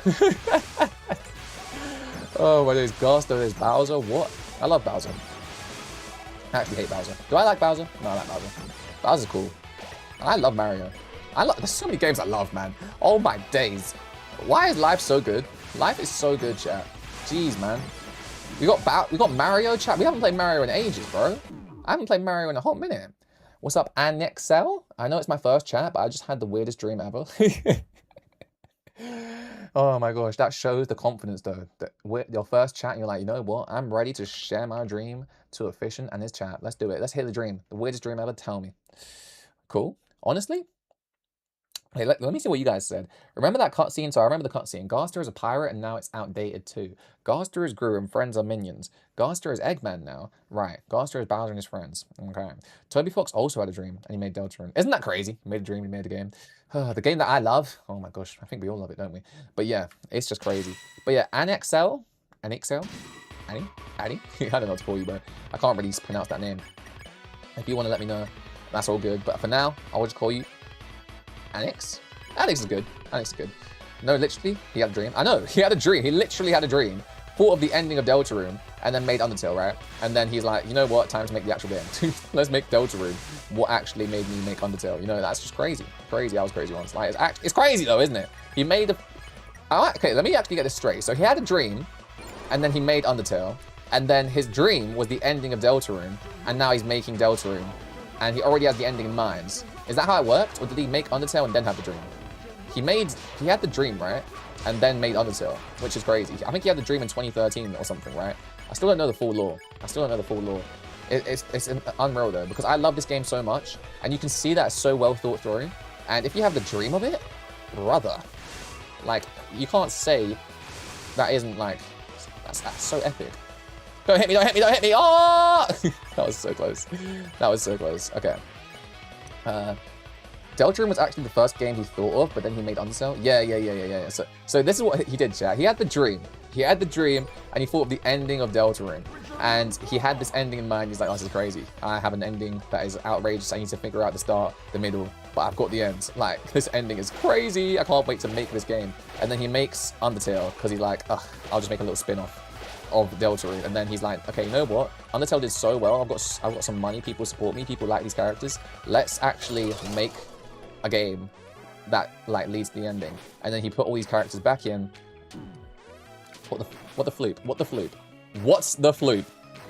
Oh my days, Gaster is Bowser. What? I love Bowser. I actually hate Bowser. Do I like Bowser? No, I like Bowser. Bowser's cool. I love Mario. There's so many games I love, man. Oh my days. Why is life so good? Life is so good, chat. Jeez, man. We got Mario, chat. We haven't played Mario in ages, bro. I haven't played Mario in a hot minute. What's up, Annexel? I know it's my first chat, but I just had the weirdest dream ever. Oh my gosh, that shows the confidence though. That your first chat, and you're like, you know what? I'm ready to share my dream to Aphicient and his chat. Let's do it. Let's hit the dream. The weirdest dream ever. Tell me. Cool. Honestly, hey, let me see what you guys said. Remember that cutscene? So I remember the cutscene. Gaster is a pirate and now it's outdated too. Gaster is Gru and friends are minions. Gaster is Eggman now. Right. Gaster is Bowser and his friends. Okay. Toby Fox also had a dream and he made Deltarune. Isn't that crazy? He made a dream, he made a game. The game that I love. Oh my gosh. I think we all love it, don't we? But yeah, it's just crazy. But yeah, Annexel. Annie? I don't know what to call you, but I can't really pronounce that name. If you want to let me know, that's all good. But for now, I'll just call you Annex. Annex is good. Annex is good. No, literally, he had a dream. I know, he had a dream. He literally had a dream. Thought of the ending of Deltarune and then made Undertale, right? And then he's like, you know what? Time to make the actual game. Let's make Deltarune. What actually made me make Undertale? You know, that's just crazy. Crazy. I was crazy once. Like, it's crazy though, isn't it? He made a... Okay, let me actually get this straight. So he had a dream and then he made Undertale. And then his dream was the ending of Deltarune. And now he's making Deltarune. And he already has the ending in mind. Is that how it worked? Or did he make Undertale and then have the dream? He had the dream, right? And then made Undertale, which is crazy. I think he had the dream in 2013 or something, right? I still don't know the full lore. It's unreal though, because I love this game so much. And you can see that it's so well thought through. And if you have the dream of it, brother, like, you can't say that isn't like, that's so epic. Don't hit me, don't hit me, don't hit me. Oh! That was so close. That was so close. Okay. Deltarune was actually the first game he thought of, but then he made Undertale. Yeah. So this is what he did, chat. He had the dream. And he thought of the ending of Deltarune. And he had this ending in mind. He's like, oh, this is crazy. I have an ending that is outrageous. I need to figure out the start, the middle, but I've got the end. Like, this ending is crazy. I can't wait to make this game. And then he makes Undertale because he's like, ugh, I'll just make a little spin-off of Deltarune. And then he's like, okay, you know what? Undertale did so well. I've got some money. People support me. People like these characters. Let's actually make a game that like leads to the ending. And then he put all these characters back in. What the floop? What's the floop?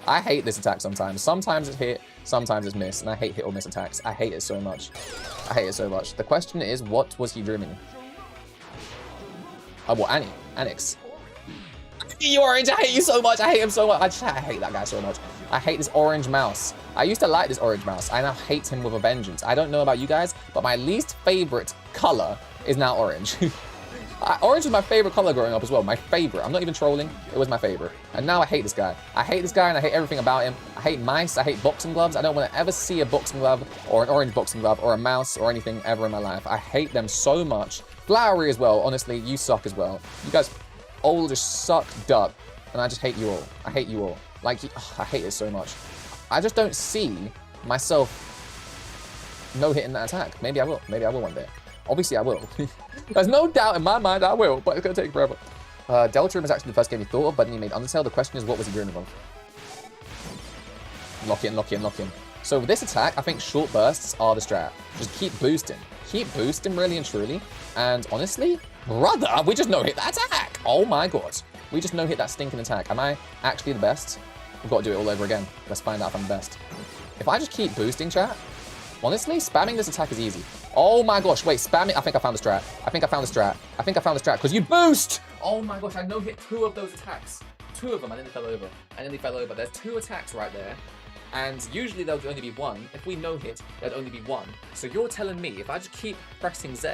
I hate this attack sometimes. Sometimes it's hit, sometimes it's miss, and I hate hit or miss attacks. I hate it so much. The question is, what was he dreaming? Oh, well, Anix. You orange, I hate you so much. I hate him so much. I hate that guy so much. I hate this orange mouse. I used to like this orange mouse. I now hate him with a vengeance. I don't know about you guys, but my least favorite color is now orange. Orange was my favorite color growing up as well. My favorite. I'm not even trolling. It was my favorite. And now I hate this guy. I hate this guy and I hate everything about him. I hate mice. I hate boxing gloves. I don't want to ever see a boxing glove or an orange boxing glove or a mouse or anything ever in my life. I hate them so much. Flowery as well. Honestly, you suck as well. You guys all just suck duck. And I just hate you all. I hate you all. Like, I hate it so much. I just don't see myself no-hitting that attack. Maybe I will. Maybe I will one day. Obviously, I will. There's no doubt in my mind I will, but it's going to take forever. Deltarune was actually the first game he thought of, but then he made Undertale. The question is, what was he dreaming of? Lock in. So with this attack, I think short bursts are the strat. Just keep boosting. Keep boosting, really and truly. And honestly, brother, we just no-hit that attack. Oh my god. We just no-hit that stinking attack. Am I actually the best? We've got to do it all over again. Let's find out if I'm the best. If I just keep boosting, chat, honestly, spamming this attack is easy. Oh my gosh, wait, spam it. I think I found the strat. Because you boost! Oh my gosh, I no-hit 2 of those attacks. 2 of them, I nearly fell over. There's 2 attacks right there. And usually there'll only be 1. If we no-hit, there'd only be 1. So you're telling me, if I just keep pressing Z,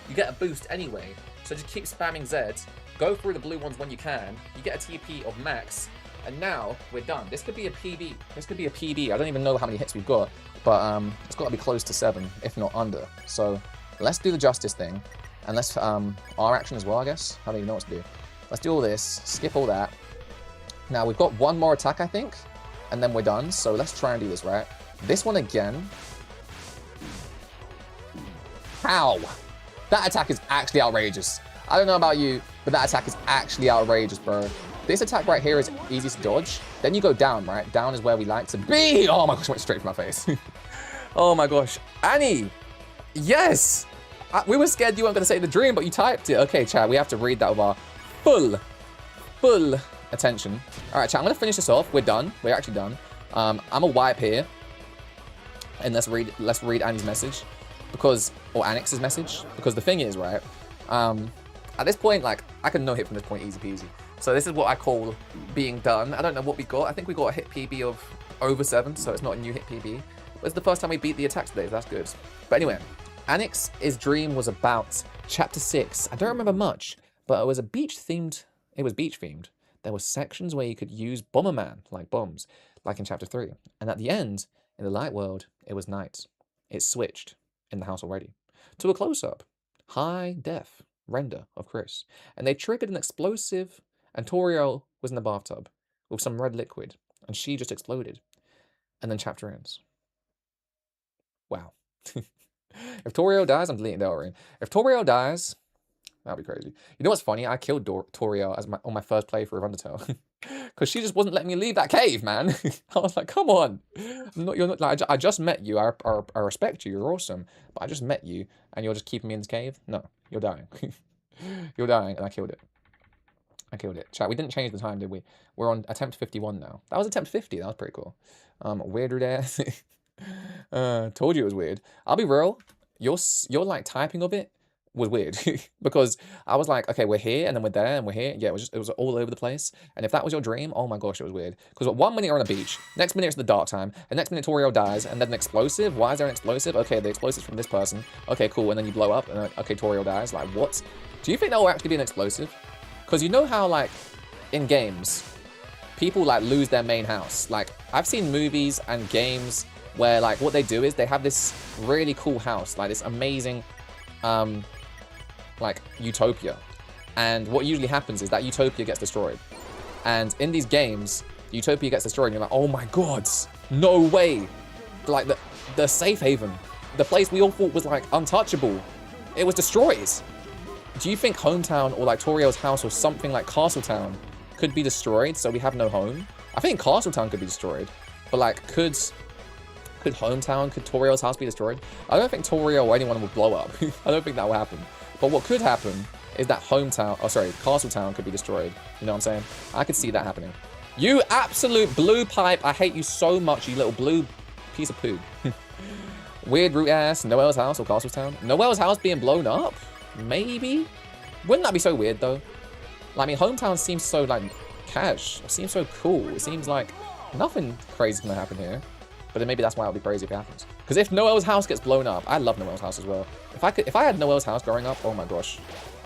you get a boost anyway. So just keep spamming Z, go through the blue ones when you can, you get a TP of max, and now we're done. This could be a PB. I don't even know how many hits we've got. But it's got to be close to 7, if not under. So let's do the justice thing. And let's, R action as well, I guess. I don't even know what to do. Let's do all this, skip all that. Now we've got 1 more attack, I think. And then we're done. So let's try and do this, right? This one again. How? That attack is actually outrageous. I don't know about you, but that attack is actually outrageous, bro. This attack right here is easy to dodge. Then you go down, right? Down is where we like to be. Oh my gosh, went straight for my face. Oh my gosh. Annie, yes. We were scared you weren't going to say the dream, but you typed it. Okay, chat, we have to read that with our full attention. All right, chat, I'm going to finish this off. We're done. We're actually done. I'm a wipe here. And let's read Annie's message. Or Annix's message. Because the thing is, right? At this point, like, I can no-hit from this point easy peasy. So this is what I call being done. I don't know what we got. I think we got a hit PB of over 7, so it's not a new hit PB. But it's the first time we beat the attack today, so that's good. But anyway, Annix's dream was about Chapter 6. I don't remember much, but it was beach-themed. There were sections where you could use Bomberman, like bombs, like in Chapter 3. And at the end, in the light world, it was night. It switched, in the house already, to a close-up, high-def render of Chris. And they triggered an explosive, and Toriel was in the bathtub with some red liquid, and she just exploded. And then chapter ends. Wow. If Toriel dies, I'm deleting Deltarune. If Toriel dies, that'd be crazy. You know what's funny? I killed Toriel on my first playthrough of Undertale. Because she just wasn't letting me leave that cave, man. I was like, come on. You're not like, I just met you. I respect you. You're awesome. But I just met you, and you're just keeping me in this cave? No, you're dying. You're dying, and I killed it. Chat, we didn't change the time, did we? We're on attempt 51 now. That was attempt 50. That was pretty cool. Weirder there. Told you it was weird. I'll be real. Your like typing of it was weird because I was like, okay, we're here and then we're there and we're here. Yeah, it was all over the place. And if that was your dream, oh my gosh, it was weird. Because 1 minute you're on a beach, next minute it's the dark time, and next minute Toriel dies, and then an explosive. Why is there an explosive? Okay, the explosive's from this person. Okay, cool. And then you blow up, and okay, Toriel dies. Like, what? Do you think that will actually be an explosive? Because you know how, like, in games, people, like, lose their main house. Like, I've seen movies and games where like what they do is they have this really cool house, like this amazing like utopia, and what usually happens is that utopia gets destroyed. And in these games, utopia gets destroyed and you're like, oh my god, no way. Like the safe haven, the place we all thought was like untouchable, it was destroyed. Do you think Hometown or like Toriel's house or something like Castletown could be destroyed so we have no home? I think Castletown could be destroyed, but like could Hometown, could Toriel's house be destroyed? I don't think Toriel or anyone will blow up. I don't think that will happen. But what could happen is that Castletown could be destroyed. You know what I'm saying? I could see that happening. You absolute blue pipe. I hate you so much, you little blue piece of poo. Weird root ass, Noel's house or Castletown. Noel's house being blown up? Maybe? Wouldn't that be so weird though? Like, I mean, Hometown seems so like cash. It seems so cool. It seems like nothing crazy is gonna happen here. But then maybe that's why it'll be crazy if it happens. Because if Noel's house gets blown up, I love Noel's house as well. If I had Noel's house growing up, oh my gosh,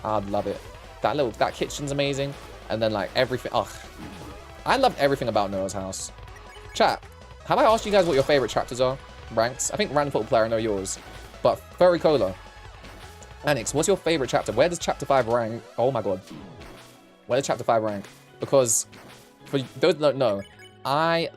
I'd love it. That kitchen's amazing, and then like everything. Ugh, I loved everything about Noel's house. Chat, have I asked you guys what your favorite chapters are? Ranks? I think Random Football Player, I know yours, but Furry Cola, Anix, what's your favorite chapter? Where does chapter 5 rank? Oh my god, where does chapter 5 rank? Because for those that don't know, I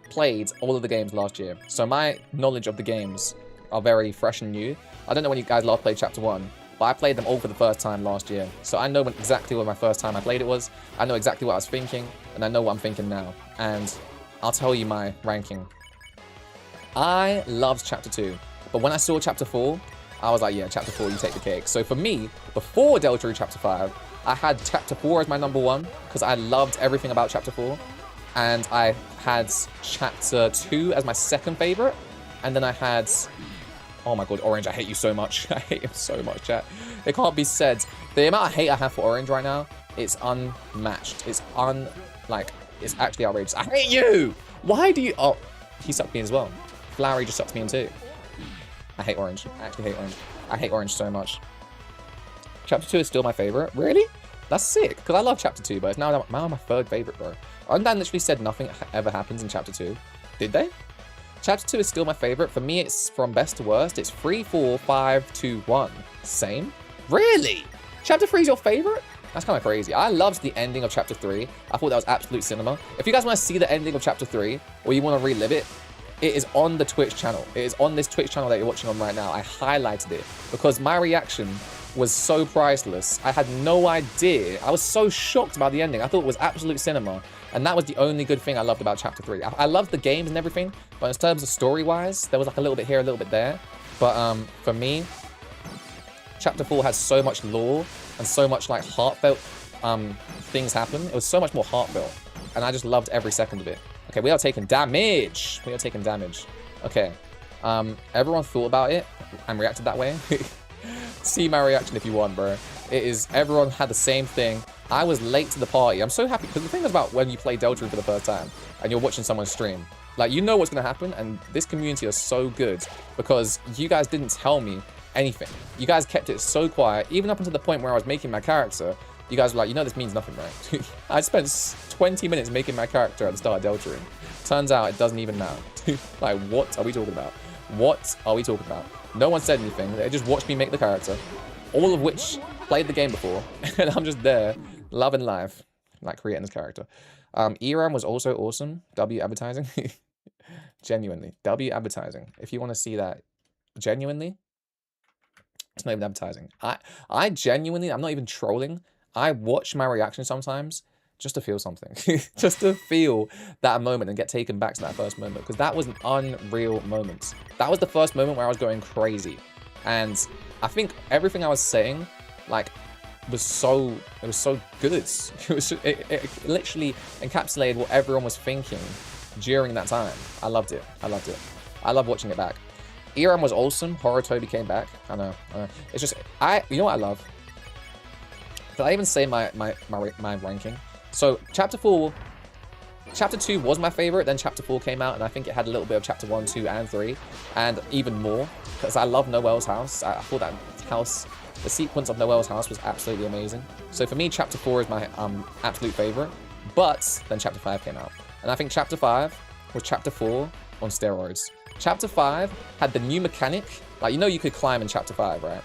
played all of the games last year, so my knowledge of the games are very fresh and new. I don't know when you guys last played chapter 1, but I played them all for the first time last year, so I know exactly what my first time I played it was. I know exactly what I was thinking, and I know what I'm thinking now, and I'll tell you my ranking. I loved chapter 2, but when I saw chapter 4, I was like, yeah, chapter 4, you take the cake. So for me, before Deltarune Chapter 5, I had chapter 4 as my number 1, because I loved everything about chapter 4. And I had chapter 2 as my second favorite. And then I had, oh my god, Orange, I hate you so much. I hate him so much, chat. It can't be said. The amount of hate I have for Orange right now, it's unmatched. It's actually outrageous. I hate you! Why do you, oh, he sucked me in as well. Flowery just sucked me in too. I hate Orange. I actually hate Orange. I hate Orange so much. Chapter 2 is still my favorite. Really? That's sick, because I love chapter 2, but it's now my third favorite, bro. Undan literally said nothing ever happens in chapter 2. Did they? Chapter 2 is still my favorite. For me, it's from best to worst. It's 3, 4, 5, 2, 1. Same? Really? Chapter 3 is your favorite? That's kind of crazy. I loved the ending of chapter 3. I thought that was absolute cinema. If you guys want to see the ending of chapter 3, or you want to relive it, it is on the Twitch channel. It is on this Twitch channel that you're watching on right now. I highlighted it because my reaction was so priceless. I had no idea. I was so shocked about the ending. I thought it was absolute cinema. And that was the only good thing I loved about chapter 3. I loved the games and everything, but in terms of story-wise, there was like a little bit here, a little bit there. But for me, chapter 4 had so much lore and so much like heartfelt things happen. It was so much more heartfelt. And I just loved every second of it. Okay, we are taking damage. We are taking damage. Okay. Everyone thought about it and reacted that way. See my reaction if you want, bro. It is, everyone had the same thing. I was late to the party. I'm so happy, because the thing is about when you play Deltarune for the first time and you're watching someone stream, like, you know what's going to happen, and this community is so good because you guys didn't tell me anything. You guys kept it so quiet, even up until the point where I was making my character. You guys were like, you know, this means nothing, right? I spent 20 minutes making my character at the start of Deltarune. Turns out it doesn't even matter. Like, what are we talking about? What are we talking about? No one said anything. They just watched me make the character, all of which played the game before, and I'm just there, loving life, like creating this character. ERAM was also awesome. W advertising. Genuinely. W advertising. If you want to see that, genuinely, it's not even advertising. I genuinely, I'm not even trolling. I watch my reaction sometimes just to feel something. Just to feel that moment and get taken back to that first moment. Because that was an unreal moment. That was the first moment where I was going crazy. And I think everything I was saying, like, was so good. It literally encapsulated what everyone was thinking during that time. I loved it. I loved it. I love watching it back. ERAM was awesome. Horror Toby came back. I know. It's just, you know what I love? Did I even say my ranking? So chapter 2 was my favorite, then chapter 4 came out, and I think it had a little bit of chapter 1, 2, and 3, and even more, because I love Noel's house. I thought that house, the sequence of Noel's house was absolutely amazing. So for me, chapter 4 is my absolute favorite, but then chapter 5 came out. And I think chapter 5 was chapter 4 on steroids. Chapter 5 had the new mechanic. Like, you know you could climb in Chapter 5, right?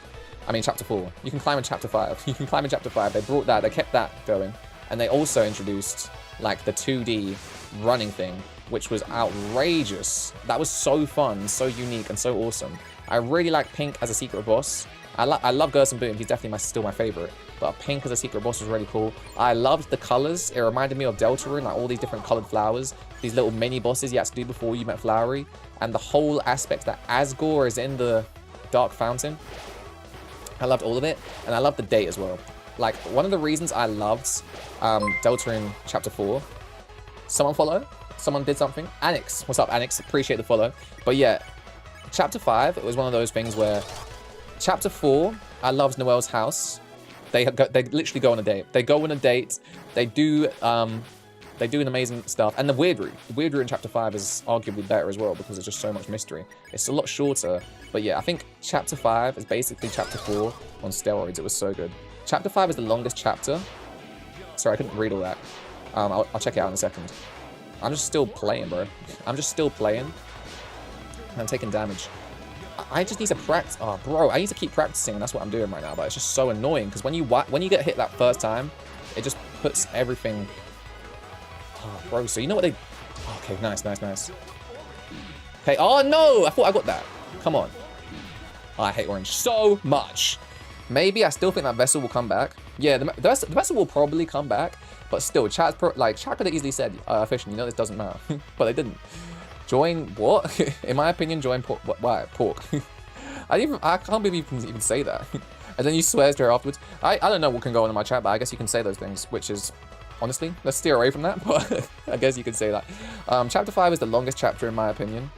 I mean, Chapter 4. You can climb in Chapter 5. You can climb in Chapter 5. They brought that. They kept that going. And they also introduced, like, the 2D running thing, which was outrageous. That was so fun, so unique, and so awesome. I really like Pink as a secret boss. I love Gerson Boom. He's definitely still my favorite. But Pink as a secret boss was really cool. I loved the colors. It reminded me of Deltarune, like all these different colored flowers. These little mini bosses you had to do before you met Flowery. And the whole aspect that Asgore is in the Dark Fountain. I loved all of it. And I loved the date as well. Like, one of the reasons I loved Deltarune Chapter 4. Someone follow? Someone did something? Anix. What's up, Anix? Appreciate the follow. But yeah, Chapter 5, it was one of those things where Chapter 4, I loved Noelle's house. They literally go on a date. They go on a date. They do an amazing stuff. And the Weirdry. The Weirdry in Chapter 5 is arguably better as well because it's just so much mystery. It's a lot shorter. But yeah, I think Chapter 5 is basically Chapter 4 on steroids. It was so good. Chapter 5 is the longest chapter. Sorry, I couldn't read all that. I'll check it out in a second. I'm just still playing, bro. I'm just still playing. And I'm taking damage. I just need to practice. Oh, bro, I need to keep practicing, and that's what I'm doing right now. But it's just so annoying because when you get hit that first time, it just puts everything. Oh, bro. So you know what they? Okay, nice. Okay. Oh no! I thought I got that. Come on. Oh, I hate orange so much. Maybe I still think that vessel will come back. Yeah, the vessel will probably come back, but still, chat could have easily said, Aphicient, you know this doesn't matter, but they didn't. Join what? In my opinion, join pork. Why pork? I can't believe you can even say that. And then you swear to her afterwards. I don't know what can go on in my chat, but I guess you can say those things, which is honestly, let's steer away from that. But I guess you could say that. Chapter 5 is the longest chapter in my opinion.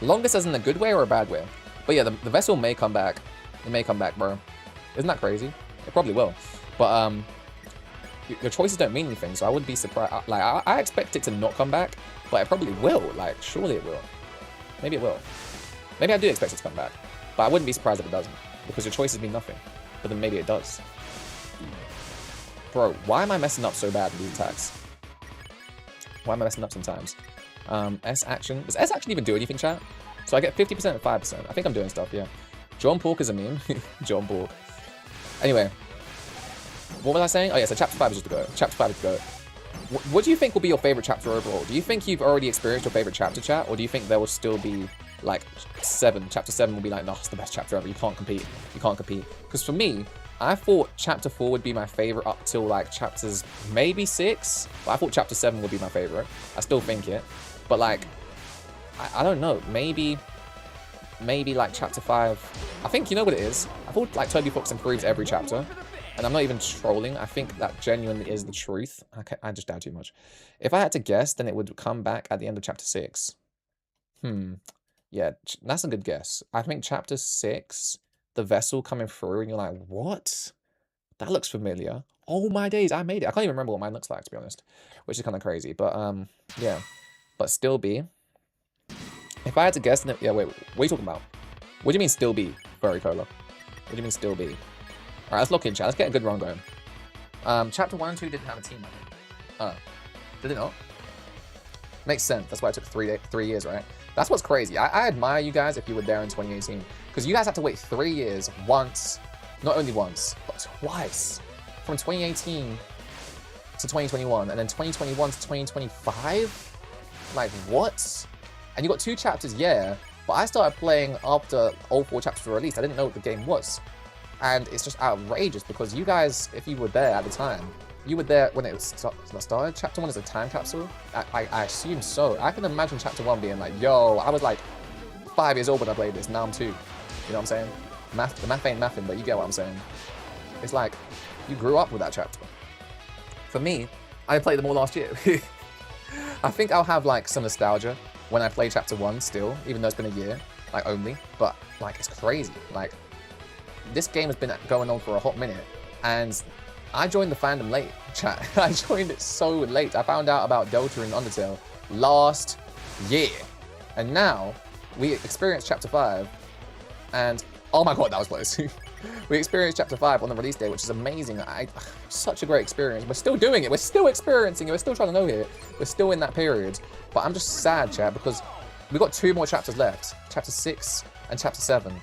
Longest as in a good way or a bad way. But yeah, the vessel may come back. It may come back, bro. Isn't that crazy? It probably will. But your choices don't mean anything, so I wouldn't be surprised. Like I expect it to not come back. But it probably will. Like, surely it will. Maybe it will. Maybe I do expect it to come back. But I wouldn't be surprised if it doesn't. Because your choices mean nothing. But then maybe it does. Bro, why am I messing up so bad with these attacks? Why am I messing up sometimes? S action. Does S action even do anything, chat? So I get 50% and 5%. I think I'm doing stuff, yeah. John Pork is a meme. John Pork. Anyway. What was I saying? Oh yeah, so Chapter 5 is just to go. Chapter 5 is to go. What do you think will be your favorite chapter overall? Do you think you've already experienced your favorite chapter, chat? Or do you think there will still be, like, 7? Chapter 7 will be like, no, it's the best chapter ever. You can't compete. You can't compete. Because for me, I thought Chapter 4 would be my favorite up till, like, chapters maybe 6. But I thought Chapter 7 would be my favorite. I still think it. But, like, I don't know. Maybe, like, Chapter 5. I think, you know what it is? I thought, like, Toby Fox improves every chapter. And I'm not even trolling. I think that genuinely is the truth. I just doubt too much. If I had to guess, then it would come back at the end of Chapter 6. Yeah, that's a good guess. I think Chapter 6, the vessel coming through, and you're like, what? That looks familiar. Oh my days, I made it. I can't even remember what mine looks like, to be honest. Which is kind of crazy. But, yeah. But still be. If I had to guess, then yeah, wait, what are you talking about? What do you mean still be, Furry Cola? What do you mean still be? Alright, let's lock in, chat. Let's get a good run going. Chapter 1 and 2 didn't have a team, I think. Oh. Did it not? Makes sense. That's why it took 3 years, right? That's what's crazy. I admire you guys if you were there in 2018. Because you guys had to wait 3 years once. Not only once, but twice. From 2018 to 2021. And then 2021 to 2025? Like, what? And you got 2 chapters, yeah. But I started playing after all 4 chapters were released. I didn't know what the game was. And it's just outrageous because you guys, if you were there at the time, you were there when it started. Chapter 1 is a time capsule. I assume so. I can imagine Chapter 1 being like, yo, I was like 5 years old when I played this. Now I'm 2. You know what I'm saying? The math ain't mathing, but you get what I'm saying. It's like, you grew up with that chapter. For me, I played them all last year. I think I'll have like some nostalgia when I play Chapter 1 still, even though it's been a year, like only. But like, it's crazy. Like, this game has been going on for a hot minute, and I joined the fandom late, chat. I joined it so late. I found out about Deltarune and Undertale last year, and now we experienced Chapter 5 And oh my god, that was close. We experienced Chapter 5 on the release day, which is amazing. Such a great experience. We're still doing it. We're still experiencing it. We're still trying to know it. We're still in that period. But I'm just sad, chat, because we've got 2 more chapters left. Chapter 6 and Chapter 7.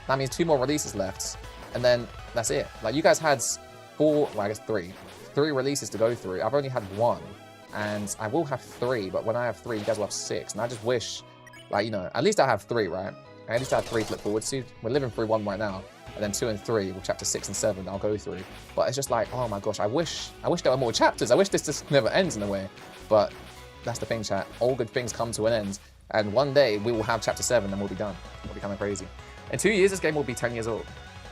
That means 2 more releases left. And then that's it. Like, you guys had 4, well, I guess 3 releases to go through. I've only had 1. And I will have 3, but when I have 3, you guys will have 6. And I just wish, like, you know, at least I have 3, right? At least I have 3 to look forward to. We're living through 1 right now. And then 2 and 3, with Chapter 6 and 7, I'll go through. But it's just like, oh my gosh, I wish there were more chapters. I wish this just never ends in a way. But that's the thing, chat. All good things come to an end. And one day, we will have Chapter 7 and we'll be done. It'll be kind of crazy. In 2 years, this game will be 10 years old.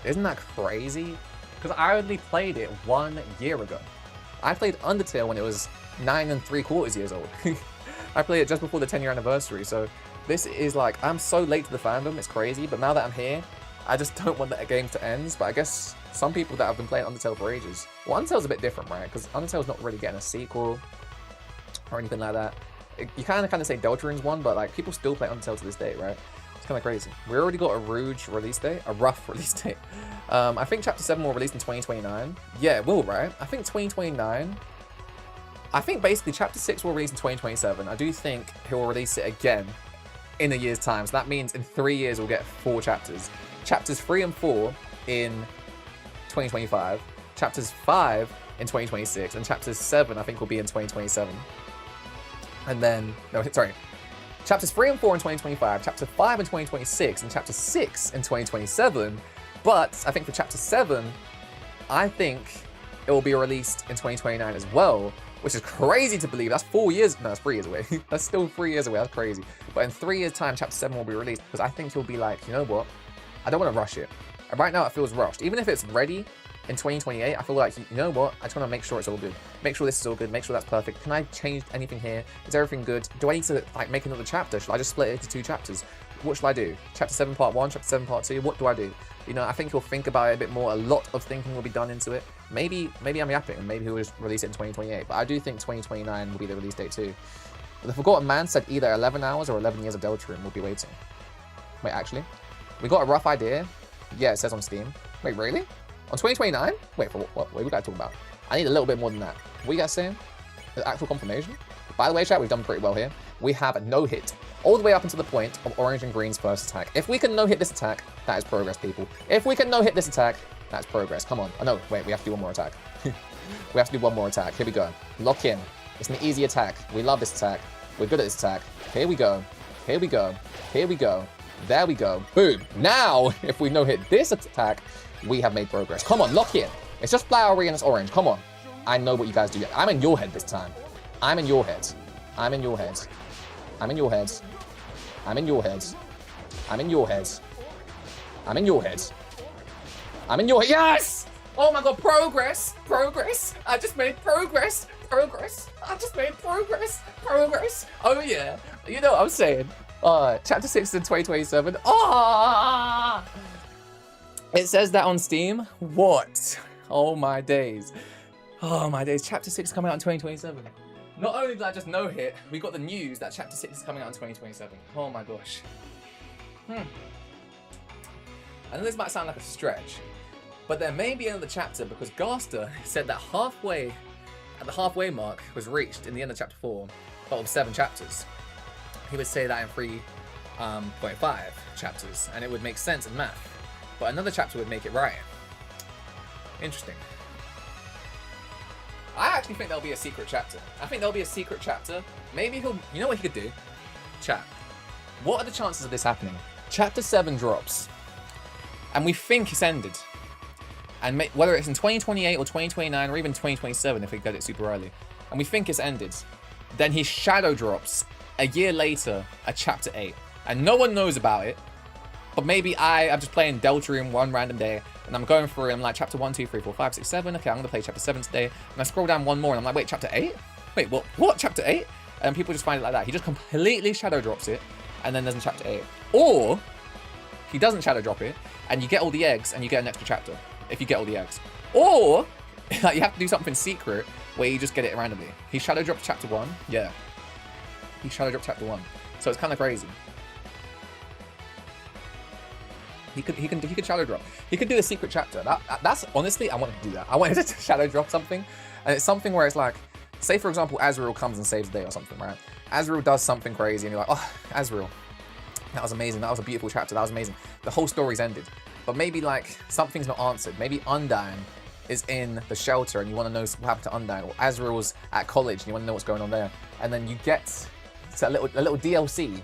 Isn't that crazy? Because I only played it 1 year ago. I played Undertale when it was 9 3/4 years old. I played it just before the 10-year anniversary. So this is like, I'm so late to the fandom. It's crazy. But now that I'm here, I just don't want the game to end, but I guess some people that have been playing Undertale for ages. Well, Undertale's a bit different, right? Because Undertale's not really getting a sequel or anything like that. You kind of say Deltarune's one, but like people still play Undertale to this day, right? It's kind of crazy. We already got a rough release date. I think Chapter 7 will release in 2029. Yeah, it will, right? I think 2029. I think basically Chapter 6 will release in 2027. I do think he will release it again in a year's time. So that means in 3 years we'll get 4 chapters. Chapters 3 and 4 in 2025, Chapters 5 in 2026, and Chapters 7 I think will be in 2027. And then, no, sorry, Chapters 3 and 4 in 2025, Chapter 5 in 2026, and Chapter 6 in 2027. But I think for Chapter 7, I think it will be released in 2029 as well, which is crazy to believe. That's 4 years, no, that's 3 years away. That's still 3 years away, that's crazy. But in 3 years' time, Chapter 7 will be released, because I think he'll be like, you know what? I don't want to rush it. Right now, it feels rushed. Even if it's ready in 2028, I feel like, you know what? I just want to make sure it's all good. Make sure this is all good. Make sure that's perfect. Can I change anything here? Is everything good? Do I need to like make another chapter? Should I just split it into 2 chapters? What should I do? Chapter 7 part 1, Chapter 7 part 2? What do I do? You know, I think he'll think about it a bit more. A lot of thinking will be done into it. Maybe I'm yapping, and maybe he'll just release it in 2028. But I do think 2029 will be the release date too. The Forgotten Man said either 11 hours or 11 years of Deltarune will be waiting. Wait, actually, we got a rough idea. Yeah, it says on Steam. Wait, really? On 2029? Wait, for what? What are we guys talking about? I need a little bit more than that. What are you guys saying? The actual confirmation? By the way, chat, we've done pretty well here. We have a no-hit all the way up until the point of Orange and Green's first attack. If we can no-hit this attack, that is progress, people. If we can no-hit this attack, that's progress. Come on. Oh, no, wait, we have to do one more attack. We have to do one more attack. Here we go. Lock in. It's an easy attack. We love this attack. We're good at this attack. Here we go. Here we go. Here we go. There we go. Boom. Now, if we no-hit this attack, we have made progress. Come on, lock in. It's just flowery and it's orange. Come on. I know what you guys do. I'm in your head this time. I'm in your head. I'm in your head. I'm in your head. I'm in your head. I'm in your head. I'm in your head. I'm in your head. Yes! Oh my god, progress! Progress! I just made progress! Progress! I just made progress! Progress! Oh yeah. You know what I'm saying? Chapter 6 in 2027. Ah! It says that on Steam. What? Oh my days. Oh my days. Chapter 6 coming out in 2027. Not only did I just no hit, we got the news that Chapter 6 is coming out in 2027. Oh my gosh. I know this might sound like a stretch, but there may be another chapter because Gaster said that at the halfway mark was reached in the end of Chapter 4, but of 7 chapters. He would say that in 3.5 chapters, and it would make sense in math. But another chapter would make it right. Interesting. I actually think there'll be a secret chapter. I think there'll be a secret chapter. Maybe he'll... You know what he could do? Chat. What are the chances of this happening? Chapter 7 drops. And we think it's ended. And whether it's in 2028 or 2029 or even 2027 if we get it super early. And we think it's ended. Then he shadow drops a year later at Chapter 8. And no one knows about it. But maybe I'm just playing Deltarune one random day, and I'm going through, and I'm like, Chapter 1, 2, 3, 4, 5, 6, 7. Okay, I'm going to play Chapter 7 today. And I scroll down one more, and I'm like, wait, Chapter 8? Wait, what? What? Chapter 8? And people just find it like that. He just completely shadow drops it, and then there's a Chapter 8. Or, he doesn't shadow drop it, and you get all the eggs, and you get an extra chapter, if you get all the eggs. Or, you have to do something secret, where you just get it randomly. He shadow dropped Chapter 1. Yeah. He shadow dropped Chapter 1. So it's kind of crazy. He could shadow drop. He could do a secret chapter. That's honestly, I wanted to do that. I wanted to shadow drop something, and it's something where it's like, say for example, Azrael comes and saves the day or something, right? Azrael does something crazy, and you're like, oh, Azrael, that was amazing. That was a beautiful chapter. That was amazing. The whole story's ended, but maybe like something's not answered. Maybe Undyne is in the shelter, and you want to know what happened to Undyne, or Azrael's at college, and you want to know what's going on there, and then you get to a little DLC.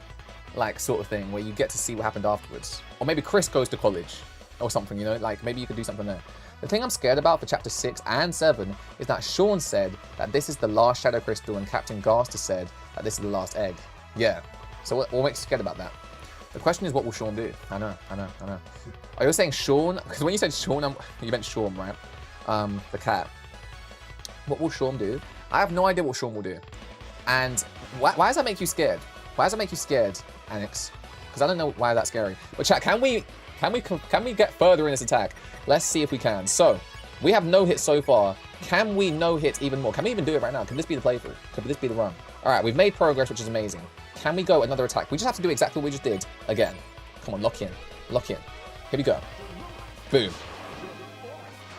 Like sort of thing where you get to see what happened afterwards, or maybe Chris goes to college or something, you know, like maybe you could do something there. The thing I'm scared about for chapter 6 and 7 is that Sean said that this is the last Shadow Crystal, and Captain Garster said that this is the last egg. Yeah, so what makes you scared about that? The question is, what will Sean do? I know. Are you saying Sean? Because when you said Sean, you meant Sean, right? The cat. What will Sean do? I have no idea what Sean will do. And why does that make you scared? Why does that make you scared, Anix? Because I don't know why that's scary. But chat, can we get further in this attack? Let's see if we can. So, we have no hit so far. Can we no hit even more? Can we even do it right now? Can this be the playthrough? Could this be the run? All right, we've made progress, which is amazing. Can we go another attack? We just have to do exactly what we just did again. Come on, lock in. Lock in. Here we go. Boom.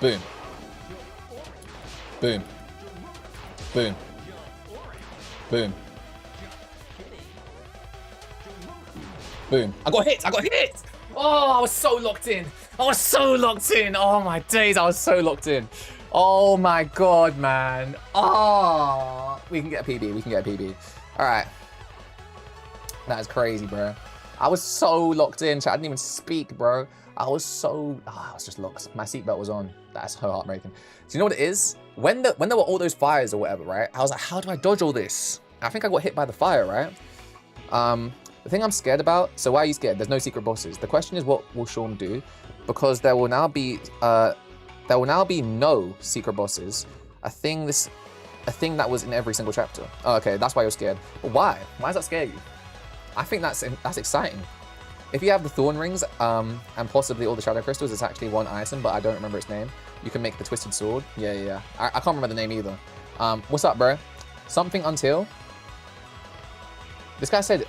Boom. Boom. Boom. Boom. Boom. I got hit! I got hit! Oh, I was so locked in. I was so locked in. Oh my days, I was so locked in. Oh my god, man. Oh, we can get a PB. We can get a PB. All right. That is crazy, bro. I was so locked in. I didn't even speak, bro. I was just locked. My seatbelt was on. That's so heartbreaking. Do you know what it is? When there were all those fires or whatever, right? I was like, how do I dodge all this? I think I got hit by the fire, right? The thing I'm scared about, so why are you scared? There's no secret bosses. The question is, what will Sean do? Because there will now be no secret bosses. A thing that was in every single chapter. Oh, okay, that's why you're scared. But why? Why does that scare you? I think that's exciting. If you have the thorn rings and possibly all the shadow crystals, it's actually one item, but I don't remember its name. You can make the twisted sword. Yeah. I can't remember the name either. What's up, bro? Something until. This guy said,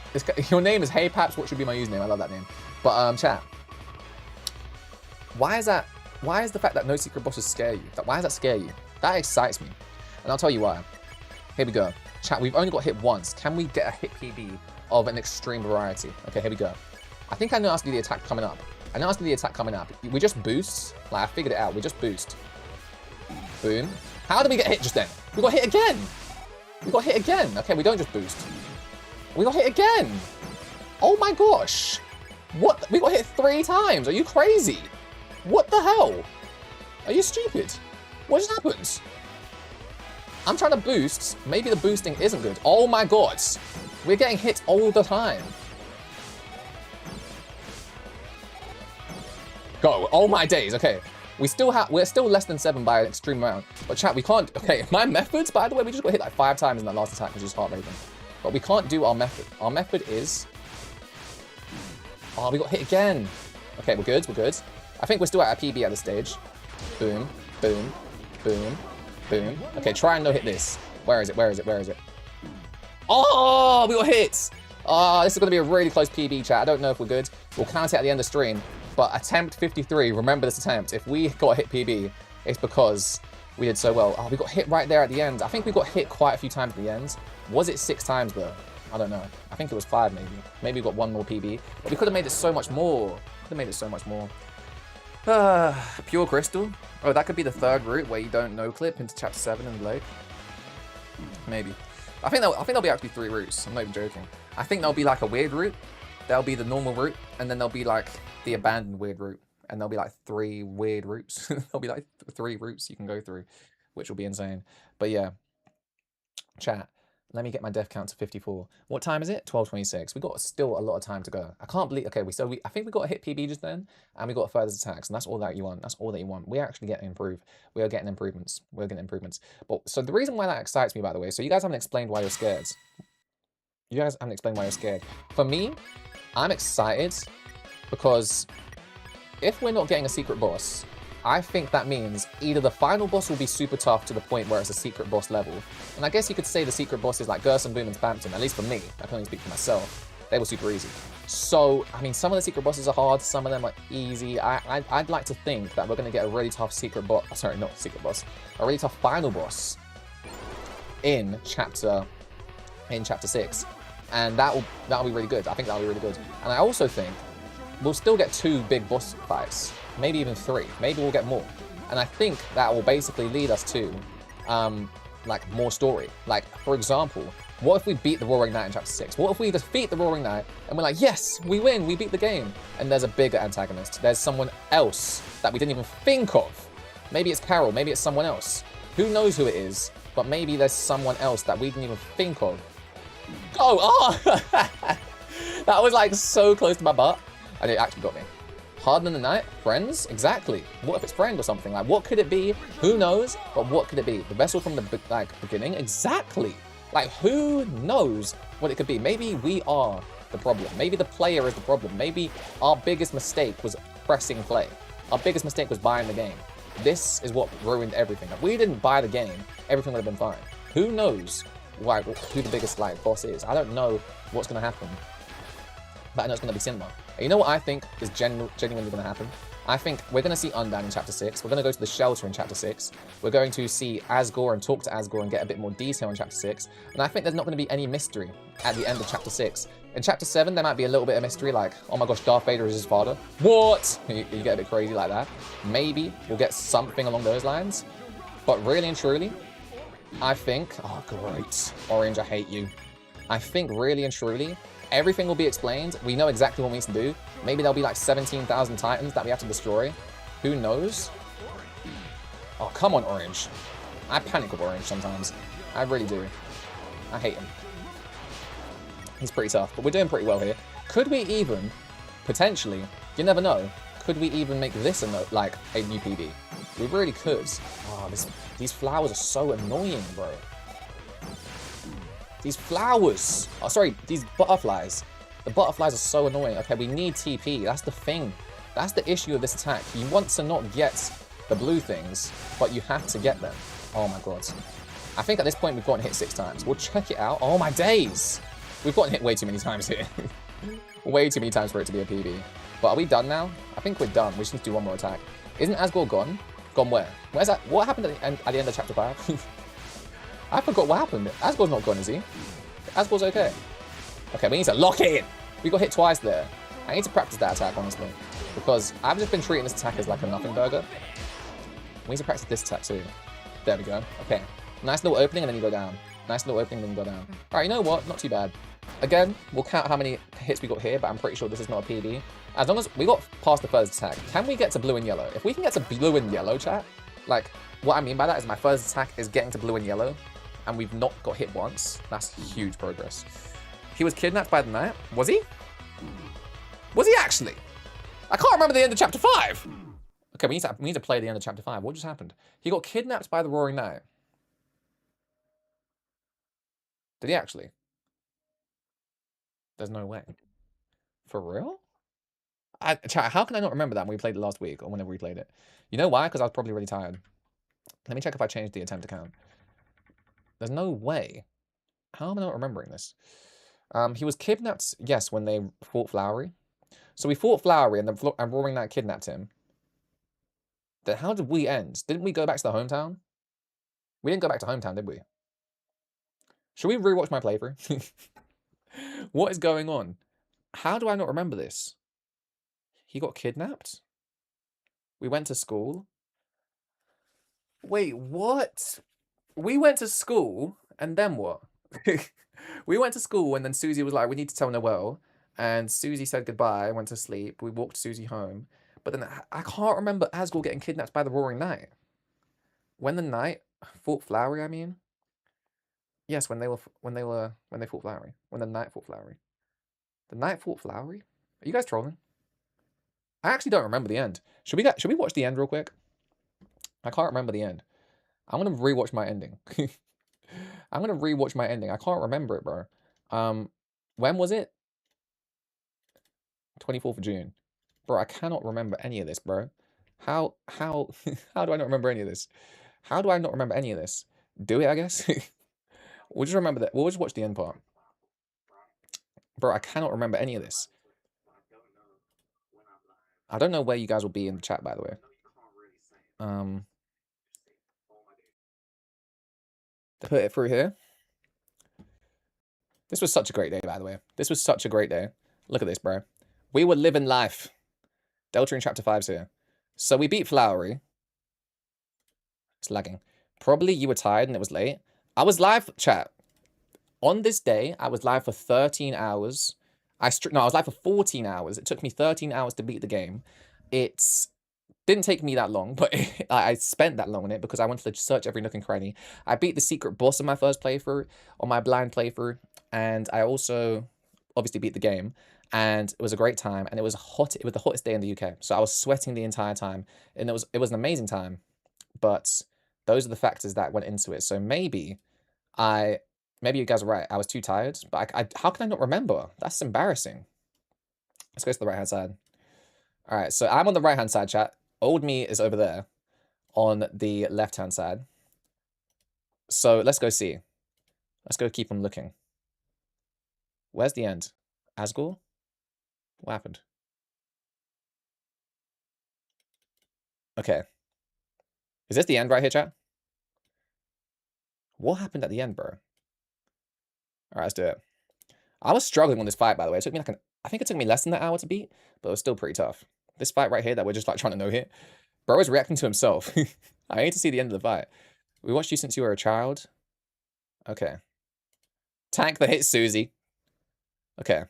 your name is Hey Paps, what should be my username? I love that name. But chat, why is the fact that no secret bosses scare you? Why does that scare you? That excites me. And I'll tell you why. Here we go. Chat, we've only got hit once. Can we get a hit PB of an extreme variety? Okay, here we go. I think I know how to do the attack coming up. We just boost. Like, I figured it out. We just boost. Boom. How did we get hit just then? We got hit again. Okay, we don't just boost. We got hit again. Oh my gosh. What? We got hit 3 times. Are you crazy? What the hell? Are you stupid? What just happened? I'm trying to boost. Maybe the boosting isn't good. Oh my god. We're getting hit all the time. Go. Oh my days. Okay. We're still less than 7 by an extreme amount. But chat, we can't. Okay, my methods, by the way, we just got hit like 5 times in that last attack, which is heartbreaking. But we can't do our method. Our method is. Oh, we got hit again. Okay, we're good. I think we're still at a PB at this stage. Boom, boom, boom, boom. Okay, try and no hit this. Where is it? Oh, we got hit. Oh, this is going to be a really close PB, chat. I don't know if we're good. We'll count it at the end of stream. But attempt 53, remember this attempt. If we got a hit PB, it's because we did so well. Oh, we got hit right there at the end. I think we got hit quite a few times at the end. Was it 6 times though? I don't know. I think it was 5 maybe. Maybe we got 1 more PB. But we could have made it so much more. Pure Crystal? Oh, that could be the 3rd route where you don't no-clip into Chapter 7 in the lake. Maybe. I think there'll be actually 3 routes. I'm not even joking. I think there'll be like a weird route. There'll be the normal route. And then there'll be like the abandoned weird route. And there'll be like 3 weird routes. There'll be like 3 routes you can go through, which will be insane. But yeah. Chat. Let me get my death count to 54. What time is it? 12:26. We got still a lot of time to go. I can't believe. Okay, I think we got a hit PB just then, and we got a further attacks, and that's all that you want. We're actually getting improved. We are getting improvements. But so the reason why that excites me, by the way, so you guys haven't explained why you're scared. For me, I'm excited because if we're not getting a secret boss, I think that means either the final boss will be super tough to the point where it's a secret boss level. And I guess you could say the secret boss is like Gerson, Boom, and Spampton, at least for me. I can only speak for myself. they were super easy. So, I mean, some of the secret bosses are hard, some of them are easy. I'd like to think that we're going to get a really tough secret boss, sorry, not secret boss, a really tough final boss in chapter 6. And that'll be really good. I think that'll be really good. And I also think we'll still get 2 big boss fights, maybe even 3. Maybe we'll get more. And I think that will basically lead us to, like, more story. Like, for example, what if we beat the Roaring Knight in Chapter 6? What if we defeat the Roaring Knight and we're like, yes, we win, we beat the game. And there's a bigger antagonist. There's someone else that we didn't even think of. Maybe it's Carol, maybe it's someone else. Who knows who it is, but maybe there's someone else that we didn't even think of. Oh! That was like so close to my butt. And it actually got me. Harder than the night? Friends? Exactly. What if it's friend or something? Like, what could it be? Who knows? But what could it be? The vessel from the beginning? Exactly. Like, who knows what it could be? Maybe we are the problem. Maybe the player is the problem. Maybe our biggest mistake was pressing play. Our biggest mistake was buying the game. This is what ruined everything. If we didn't buy the game, everything would have been fine. Who knows who the biggest boss is? I don't know what's going to happen. But I know it's going to be cinema. And you know what I think is genuinely going to happen? I think we're going to see Undyne in Chapter 6. We're going to go to the shelter in Chapter 6. We're going to see Asgore and talk to Asgore and get a bit more detail in Chapter 6. And I think there's not going to be any mystery at the end of Chapter 6. In Chapter 7, there might be a little bit of mystery, like, oh my gosh, Darth Vader is his father. What? You get a bit crazy like that. Maybe we'll get something along those lines. But really and truly, I think... Oh, great. Orange, I hate you. I think really and truly, everything will be explained. We know exactly what we need to do. Maybe there'll be like 17,000 titans that we have to destroy. Who knows? Oh, come on, Orange. I panic with Orange sometimes. I really do. I hate him. He's pretty tough, but we're doing pretty well here. Could we even, potentially, you never know, could we even make this a new PB? We really could. Oh, these flowers are so annoying, bro. These flowers. Oh, sorry, these butterflies. The butterflies are so annoying. Okay, we need TP. That's the thing. That's the issue of this attack. You want to not get the blue things, but you have to get them. Oh my god. I think at this point we've gotten hit 6 times. We'll check it out. Oh my days. We've gotten hit way too many times here. Way too many times for it to be a PB. But are we done now? I think we're done. We just need to do one more attack. Isn't Asgore gone? Gone where? Where's that? What happened at the end of Chapter 5? I forgot what happened. Asgore's not gone, is he? Asgore's okay. Okay, we need to lock it in. We got hit twice there. I need to practice that attack, honestly. Because I've just been treating this attack as like a nothing burger. We need to practice this attack too. There we go. Okay. Nice little opening and then you go down. Nice little opening and then you go down. Alright, you know what? Not too bad. Again, we'll count how many hits we got here, but I'm pretty sure this is not a PB. As long as we got past the first attack, can we get to blue and yellow? If we can get to blue and yellow, chat, like, what I mean by that is my first attack is getting to blue and yellow, and we've not got hit once. That's huge progress. He was kidnapped by the knight. Was he? Was he actually? I can't remember the end of Chapter 5. Okay, we need to play the end of Chapter 5. What just happened? He got kidnapped by the Roaring Knight. Did he actually? There's no way. For real? Chat, how can I not remember that when we played it last week or whenever we played it? You know why? Because I was probably really tired. Let me check if I changed the attempt account. There's no way. How am I not remembering this? He was kidnapped, yes, when they fought Flowery. So we fought Flowery and the Roaring Knight kidnapped him. Then how did we end? Didn't we go back to the hometown? We didn't go back to hometown, did we? Should we rewatch my playthrough? What is going on? How do I not remember this? He got kidnapped? We went to school? Wait, what? We went to school, and then what? We went to school, and then Susie was like, we need to tell Noelle. And Susie said goodbye, went to sleep. We walked Susie home. But then I can't remember Asgore getting kidnapped by the Roaring Knight. When the knight fought Flowery, I mean? Yes, when they fought Flowery. When the knight fought Flowery. The knight fought Flowery? Are you guys trolling? I actually don't remember the end. Should we watch the end real quick? I can't remember the end. I'm gonna rewatch my ending. I'm gonna rewatch my ending. I can't remember it, bro. When was it? 24th of June. Bro, I cannot remember any of this, bro. How how do I not remember any of this? How do I not remember any of this? Do it, I guess. We'll just remember that. We'll just watch the end part. Bro, I cannot remember any of this. I don't know where you guys will be in the chat, by the way. Put it through here. This was such a great day, by the way. This was such a great day. Look at this, bro. We were living life. Deltarune Chapter 5's here. So we beat Flowery. It's lagging. Probably you were tired and it was late. I was live, chat. On this day, I was live for 13 hours. I was live for 14 hours. It took me 13 hours to beat the game. It didn't take me that long, but I spent that long on it because I wanted to search every nook and cranny. I beat the secret boss on my first playthrough, on my blind playthrough, and I also obviously beat the game. And it was a great time, and it was hot. It was the hottest day in the UK, so I was sweating the entire time, and it was an amazing time. But those are the factors that went into it. So maybe you guys are right. I was too tired, but how can I not remember? That's embarrassing. Let's go to the right-hand side. All right, so I'm on the right-hand side, chat. Old me is over there on the left-hand side. So let's go see. Let's go keep on looking. Where's the end? Asgore? What happened? Okay. Is this the end right here, chat? What happened at the end, bro? All right, let's do it. I was struggling on this fight, by the way. It took me like I think it took me less than an hour to beat, but it was still pretty tough. This fight right here that we're just like trying to no-hit. Bro is reacting to himself. I need to see the end of the fight. We watched you since you were a child. Okay. Tank the hit, Susie. Okay.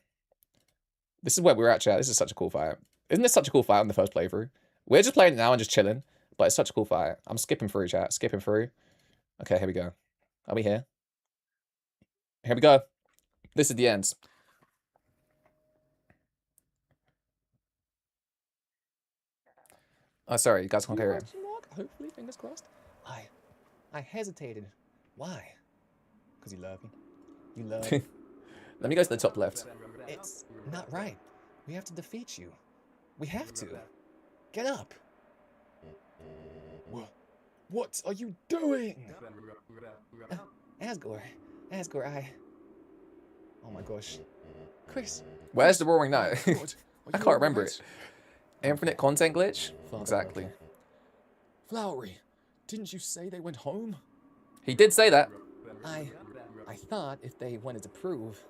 This is where we're at, chat. This is such a cool fight. Isn't this such a cool fight on the first playthrough? We're just playing it now and just chilling, but it's such a cool fight. I'm skipping through, chat. Skipping through. Okay, here we go. Are we here? Here we go. This is the end. Oh, sorry, you guys can't hear it. Hopefully, fingers crossed. I hesitated. Why? Because you love me. You love me. Let me go to the top left. It's not right. We have to defeat you. We have to. Get up. What are you doing? Asgore, oh my gosh. Chris. Where's the Roaring Knight? I can't remember it. Infinite content glitch? Exactly. Flowery, didn't you say they went home? He did say that. I thought if they wanted to prove.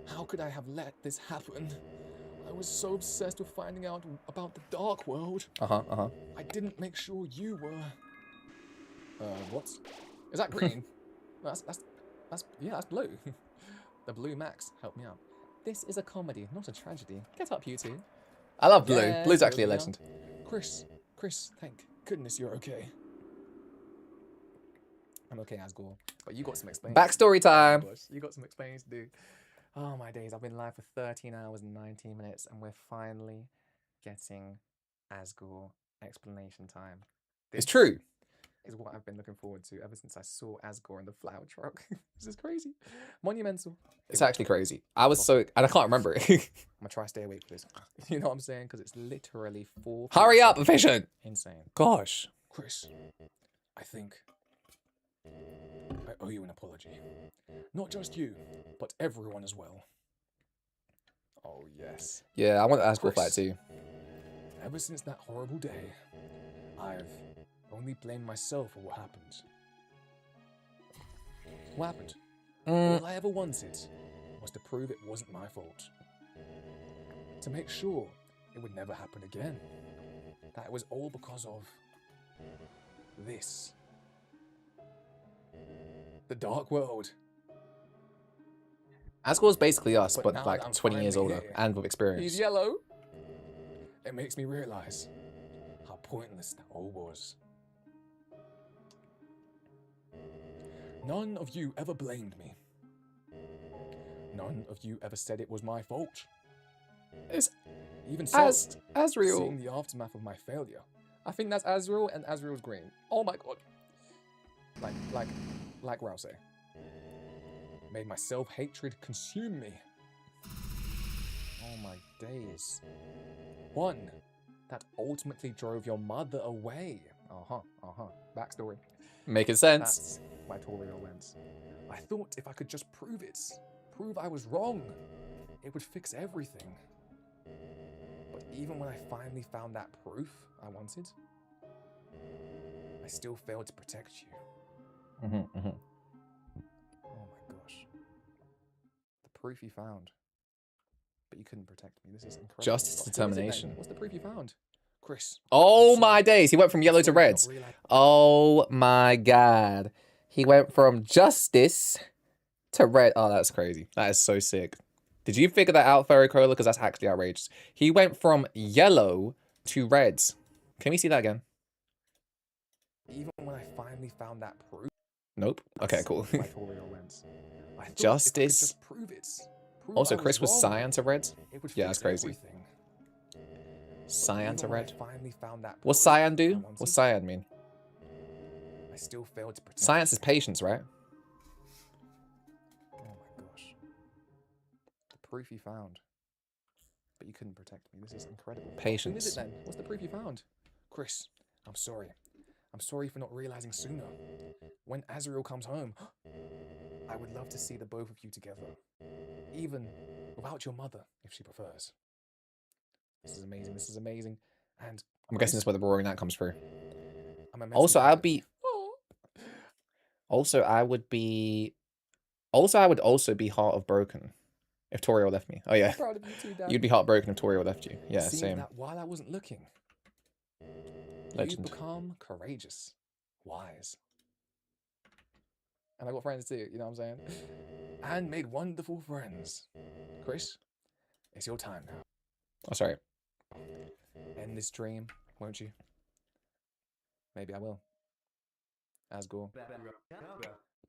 How could I have let this happen? I was so obsessed with finding out about the dark world. I didn't make sure you were. What? Is that green? that's blue. The blue Max, help me out. This is a comedy, not a tragedy. Get up, you two. I love Blue. Yeah, Blue's actually a legend. Chris, thank goodness you're okay. I'm okay, Asgore. But you got some explaining. Backstory time. Oh, you got some explaining to do. Oh my days, I've been live for 13 hours and 19 minutes, and we're finally getting Asgore explanation time. It's true. Is what I've been looking forward to ever since I saw Asgore in the flower truck. This is crazy. Monumental. It's actually crazy. I was so... And I can't remember it. I'm gonna try to stay awake for this. You know what I'm saying? Because it's literally 4... Hurry up, Aphicient! Insane. Gosh. Chris, I think I owe you an apology. Not just you, but everyone as well. Oh, yes. Yeah, I want to Asgore fight too. Ever since that horrible day, I've only blamed myself for what happened. What happened? All I ever wanted was to prove it wasn't my fault. To make sure it would never happen again. That it was all because of this. The dark world. Asgore's basically us, but like 20 years older and with experience. He's yellow. It makes me realize how pointless that all was. None of you ever blamed me. None of you ever said it was my fault. It's even so, Azrael. Seeing the aftermath of my failure. I think that's Azrael and Azrael's green. Oh my god. Like Rousey. Made my self-hatred consume me. Oh my days. One that ultimately drove your mother away. Backstory. Making sense. That's why Torio went. I thought if I could just prove prove I was wrong. It would fix everything. But even when I finally found that proof I wanted, I still failed to protect you. Oh my gosh. The proof you found. But you couldn't protect me. This is incredible. Justice, determination. What's the proof you found? Chris. Oh my days. He went from yellow to reds. Oh my god. He went from justice to red. Oh, that's crazy. That is so sick. Did you figure that out, Fairy Cola? Because that's actually outrageous. He went from yellow to reds. Can we see that again? Even when I finally found that proof. Nope. Okay, cool. Justice. Also, Chris was cyan to reds. Yeah, that's crazy. Cyan to red. What's cyan do? What's cyan mean? I still failed to protect. Science is patience, right? Oh my gosh. The proof you found. But you couldn't protect me. This is incredible. Patience. Who is it then? What's the proof you found? Chris, I'm sorry. I'm sorry for not realizing sooner. When Azrael comes home, I would love to see the both of you together. Even without your mother, if she prefers. This is amazing. This is amazing. And I'm guessing that's where the roaring night comes through. Also, I would also be heart of broken if Toriel left me. Oh yeah. I'm proud of you too, Dad. You'd be heartbroken if Toriel left you. Yeah, Seeing same. That while I wasn't looking. Legend. You've become courageous, wise. And I got friends too, you know what I'm saying? And made wonderful friends. Chris, it's your time now. Oh, sorry. End this dream, won't you? Maybe I will. Asgore.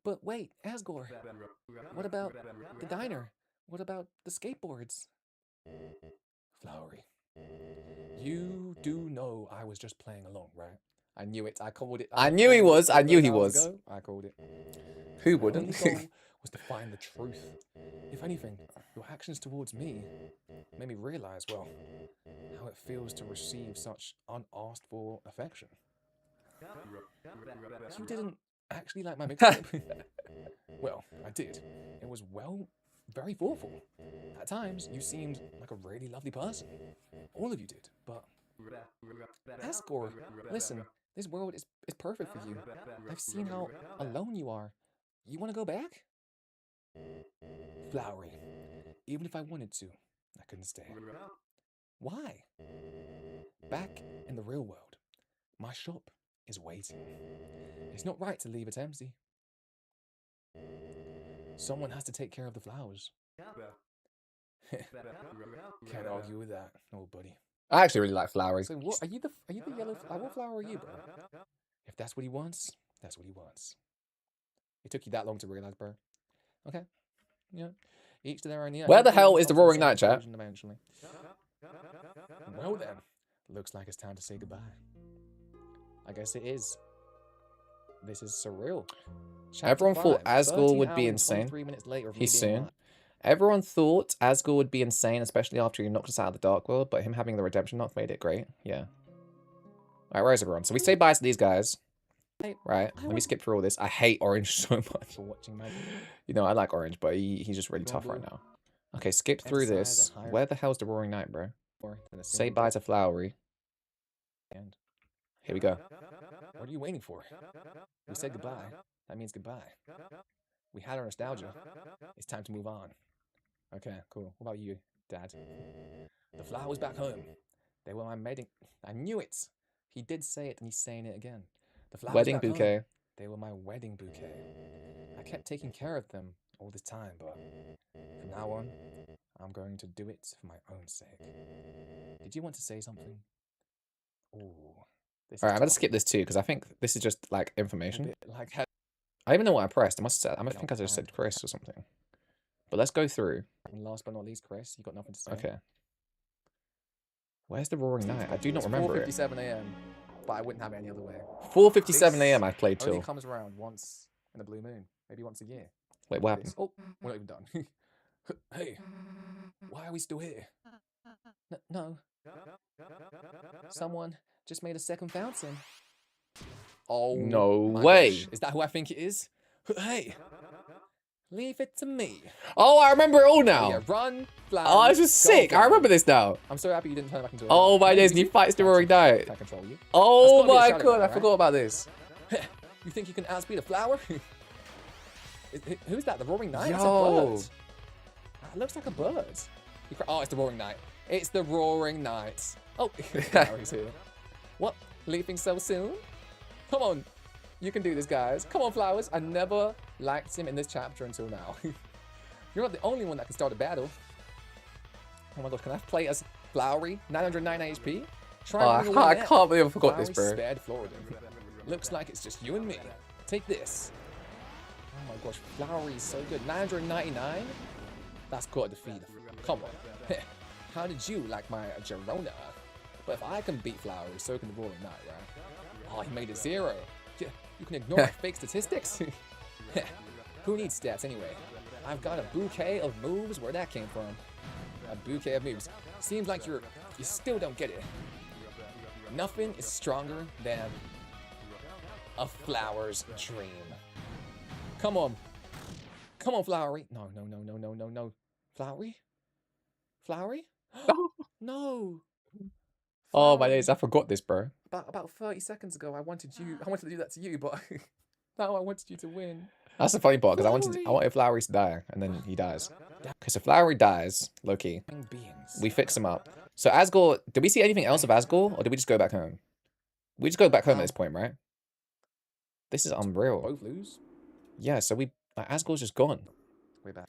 But wait, Asgore. What about the diner? What about the skateboards? Flowery. You do know I was just playing along, right? I knew it. I called it. I knew he was. I knew he was. I called it. Who wouldn't? The goal was to find the truth. If anything, your actions towards me made me realize, well, how it feels to receive such unasked for affection. You didn't actually like my mixtape? Well, I did. It was, well, very thoughtful. At times, you seemed like a really lovely person. All of you did, but... Asgore, listen, this world is perfect for you. I've seen how alone you are. You want to go back? Flowery, even if I wanted to, I couldn't stay. Why? Back in the real world, my shop is waiting. It's not right to leave it empty. Someone has to take care of the flowers. Can't argue with that, old buddy. I actually really like Flowery. So what are you the yellow? What flower are you, bro? If that's what he wants, that's what he wants. It took you that long to realize, bro. Okay. Yeah. Each to their own. Yeah. Where the hell is the roaring night, chat? Eventually. Well then, looks like it's time to say goodbye. I guess it is. This is surreal. Everyone thought Asgore would be insane. 3 minutes later, He's soon. Everyone thought Asgore would be insane, especially after he knocked us out of the Dark World, but him having the redemption knock made it great. Yeah. Alright, where is everyone? So we say bye to these guys. Right, let me skip through all this. I hate Orange so much. You know, I like Orange, but he's just really tough right now. Okay, skip through this. Where the hell's the Roaring Night, bro? Say bye to Flowery. Here we go. What are you waiting for? We said goodbye. That means goodbye. We had our nostalgia. It's time to move on. Okay, cool. What about you, Dad? The flowers back home. They were my wedding. I knew it. He did say it, and he's saying it again. The flowers Wedding back home, bouquet. they were my wedding bouquet. I kept taking care of them all this time, but from now on, I'm going to do it for my own sake. Did you want to say something? Ooh. Alright, I'm going to skip this too, because I think this is just, like, information. Like, I don't even know what I pressed. I think I just said Chris or something. But let's go through. And last but not least, Chris, you got nothing to say. Okay. Where's the Roaring Night? I do not remember it. 4:57 a.m., but I wouldn't have it any other way. 4:57 a.m. I played till. Only comes around once in a blue moon, maybe once a year. Wait, what happened? Oh, we're not even done. Hey, why are we still here? No. Someone just made a second fountain. Oh, no my way. gosh. Is that who I think it is? Hey, Leave it to me. Oh, I remember it all Oh, now. yeah, run, Flowery. Oh, this is sick. I remember this now. I'm so happy you didn't turn back into a Oh my Hey, days, you and he fights the can roaring knight. I control you. Oh That's gotta be a my shadow god, guy, I right? forgot about this. You think you can outspeed a flower? Who's that? The roaring knight? It's a Yo. bird. It looks like a bird. Oh, it's the roaring knight. It's the roaring knight. Oh, Flowery's here. What? Leaving so soon? Come on. You can do this, guys. Come on, Flowers. I never liked him in this chapter until now. You're not the only one that can start a battle. Oh my gosh, can I play as Flowery? 909 HP? Try Oh, I can't believe I forgot this, bro. Spared Florida. Looks like it's just you and me. Take this. Oh my gosh, Flowery is so good. 999? That's got to defeat. Come on. How did you like my Gerona? But if I can beat Flowery, so can the Roaring Knight, right? Oh, he made it 0. You can ignore my fake statistics? Who needs stats anyway? I've got a bouquet of moves. Where that came from? A bouquet of moves. Seems like you still don't get it. Nothing is stronger than a flower's dream. Come on. Come on, Flowery. No, no, no, no, no, no, no. Flowery? Flowery? No. Oh my days, I forgot this, bro. About 30 seconds ago, I wanted to do that to you, but now I wanted you to win. That's the funny part, because Flowery. I wanted Flowery to die, and then he dies. Okay, so Flowery dies, low-key. Beings. We fix him up. So Asgore, did we see anything else of Asgore, or did we just go back home? We just go back home at this point, right? This is unreal. Both lose. Yeah, so Asgore's just gone. Way back.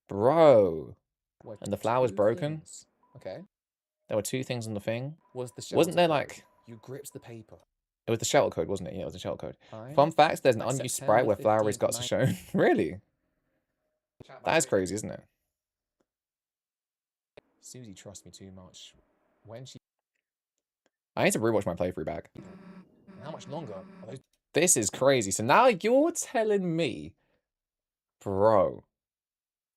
Bro. What, And the flower's 2 broken? things? Okay. There were 2 things on the thing. Wasn't there there like... You grips the paper. It was the shelter code, wasn't it? Yeah, it was the shelter code. Fine. Fun fact, there's an Like unused September sprite where Flowery's 15th, guts are shown. Really? That is crazy, isn't it? Susie trusts me too much. When she... I need to rewatch my playthrough back. How much longer are those... This is crazy. So now you're telling me... Bro.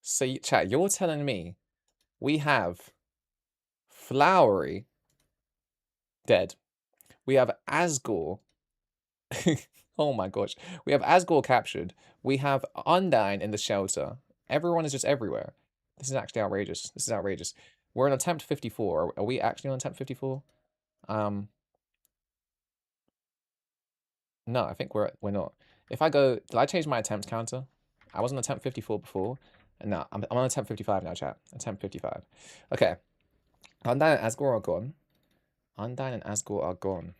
So, chat, you're telling me we have Flowery dead. We have Asgore. Oh my gosh. We have Asgore captured. We have Undyne in the shelter. Everyone is just everywhere. This is actually outrageous. This is outrageous. We're on attempt 54. Are we actually on attempt 54? No, I think we're not. If I go... Did I change my attempt counter? I was on attempt 54 before. And now I'm on attempt 55 now, chat. Attempt 55. Okay. Undyne and Asgore are gone. Undyne and Asgore are gone.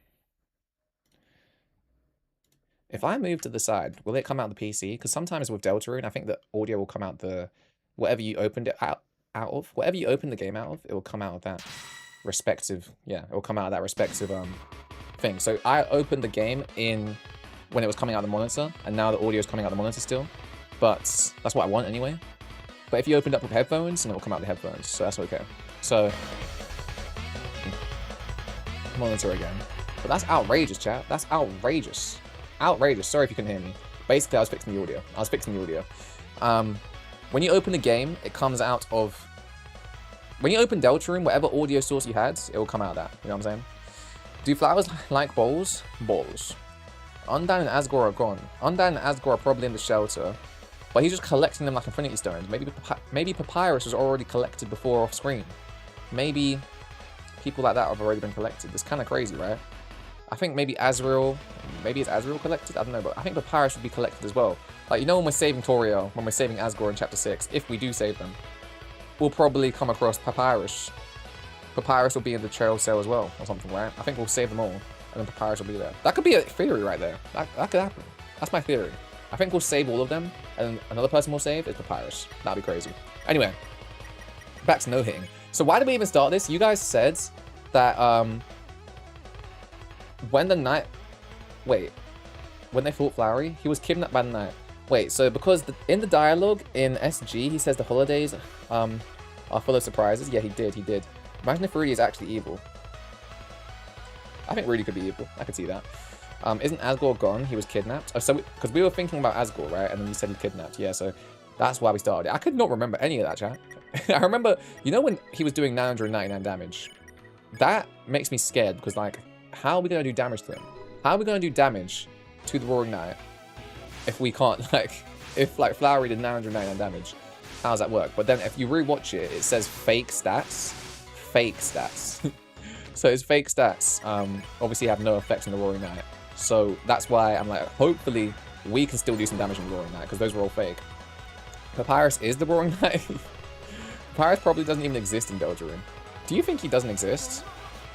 If I move to the side, will it come out the PC? Because sometimes with Deltarune, I think the audio will come out the... Whatever you opened it out of. Whatever you open the game out of, it will come out of that respective... Yeah, it will come out of that respective thing. So I opened the game in... When it was coming out of the monitor. And now the audio is coming out of the monitor still. But that's what I want anyway. But if you opened up with headphones, then it will come out the headphones. So that's okay. So... Monitor again. But that's outrageous, chat. That's outrageous. Outrageous. Sorry if you can hear me. Basically, I was fixing the audio. When you open the game, it comes out of... When you open Deltarune, whatever audio source you had, it will come out of that. You know what I'm saying? Do flowers like balls? Balls. Undyne and Asgore are gone. Undyne and Asgore are probably in the shelter. But he's just collecting them like Infinity Stones. Maybe Papyrus was already collected before off screen. Maybe people like that have already been collected. It's kind of crazy, right? I think maybe Azrael... Maybe it's Azrael collected? I don't know, but I think Papyrus would be collected as well. Like, you know when we're saving Toriel, when we're saving Asgore in Chapter 6, if we do save them, we'll probably come across Papyrus. Papyrus will be in the trail cell as well, or something, right? I think we'll save them all, and then Papyrus will be there. That could be a theory right there. That could happen. That's my theory. I think we'll save all of them, and then another person we'll save is Papyrus. That'd be crazy. Anyway, back to no-hitting. So why did we even start this? You guys said that, when the knight... Wait. When they fought Flowery, he was kidnapped by the knight. Wait, so because in the dialogue in SG, he says the holidays are full of surprises. Yeah, he did. Imagine if Rudy is actually evil. I think Rudy could be evil. I could see that. Isn't Asgore gone? He was kidnapped. Oh, so because we were thinking about Asgore, right? And then you said he kidnapped. Yeah, so that's why we started it. I could not remember any of that, chat. I remember, you know when he was doing 999 damage? That makes me scared because, like, how are we going to do damage to him? How are we going to do damage to the Roaring Knight if we can't, like, if like Flowery did 999 damage, how does that work? But then if you rewatch it, it says fake stats. Fake stats. So his fake stats obviously have no effect on the Roaring Knight. So that's why I'm like, hopefully we can still do some damage on the Roaring Knight, because those were all fake. Papyrus is the Roaring Knight. Papyrus probably doesn't even exist in Deltarune. Do you think he doesn't exist?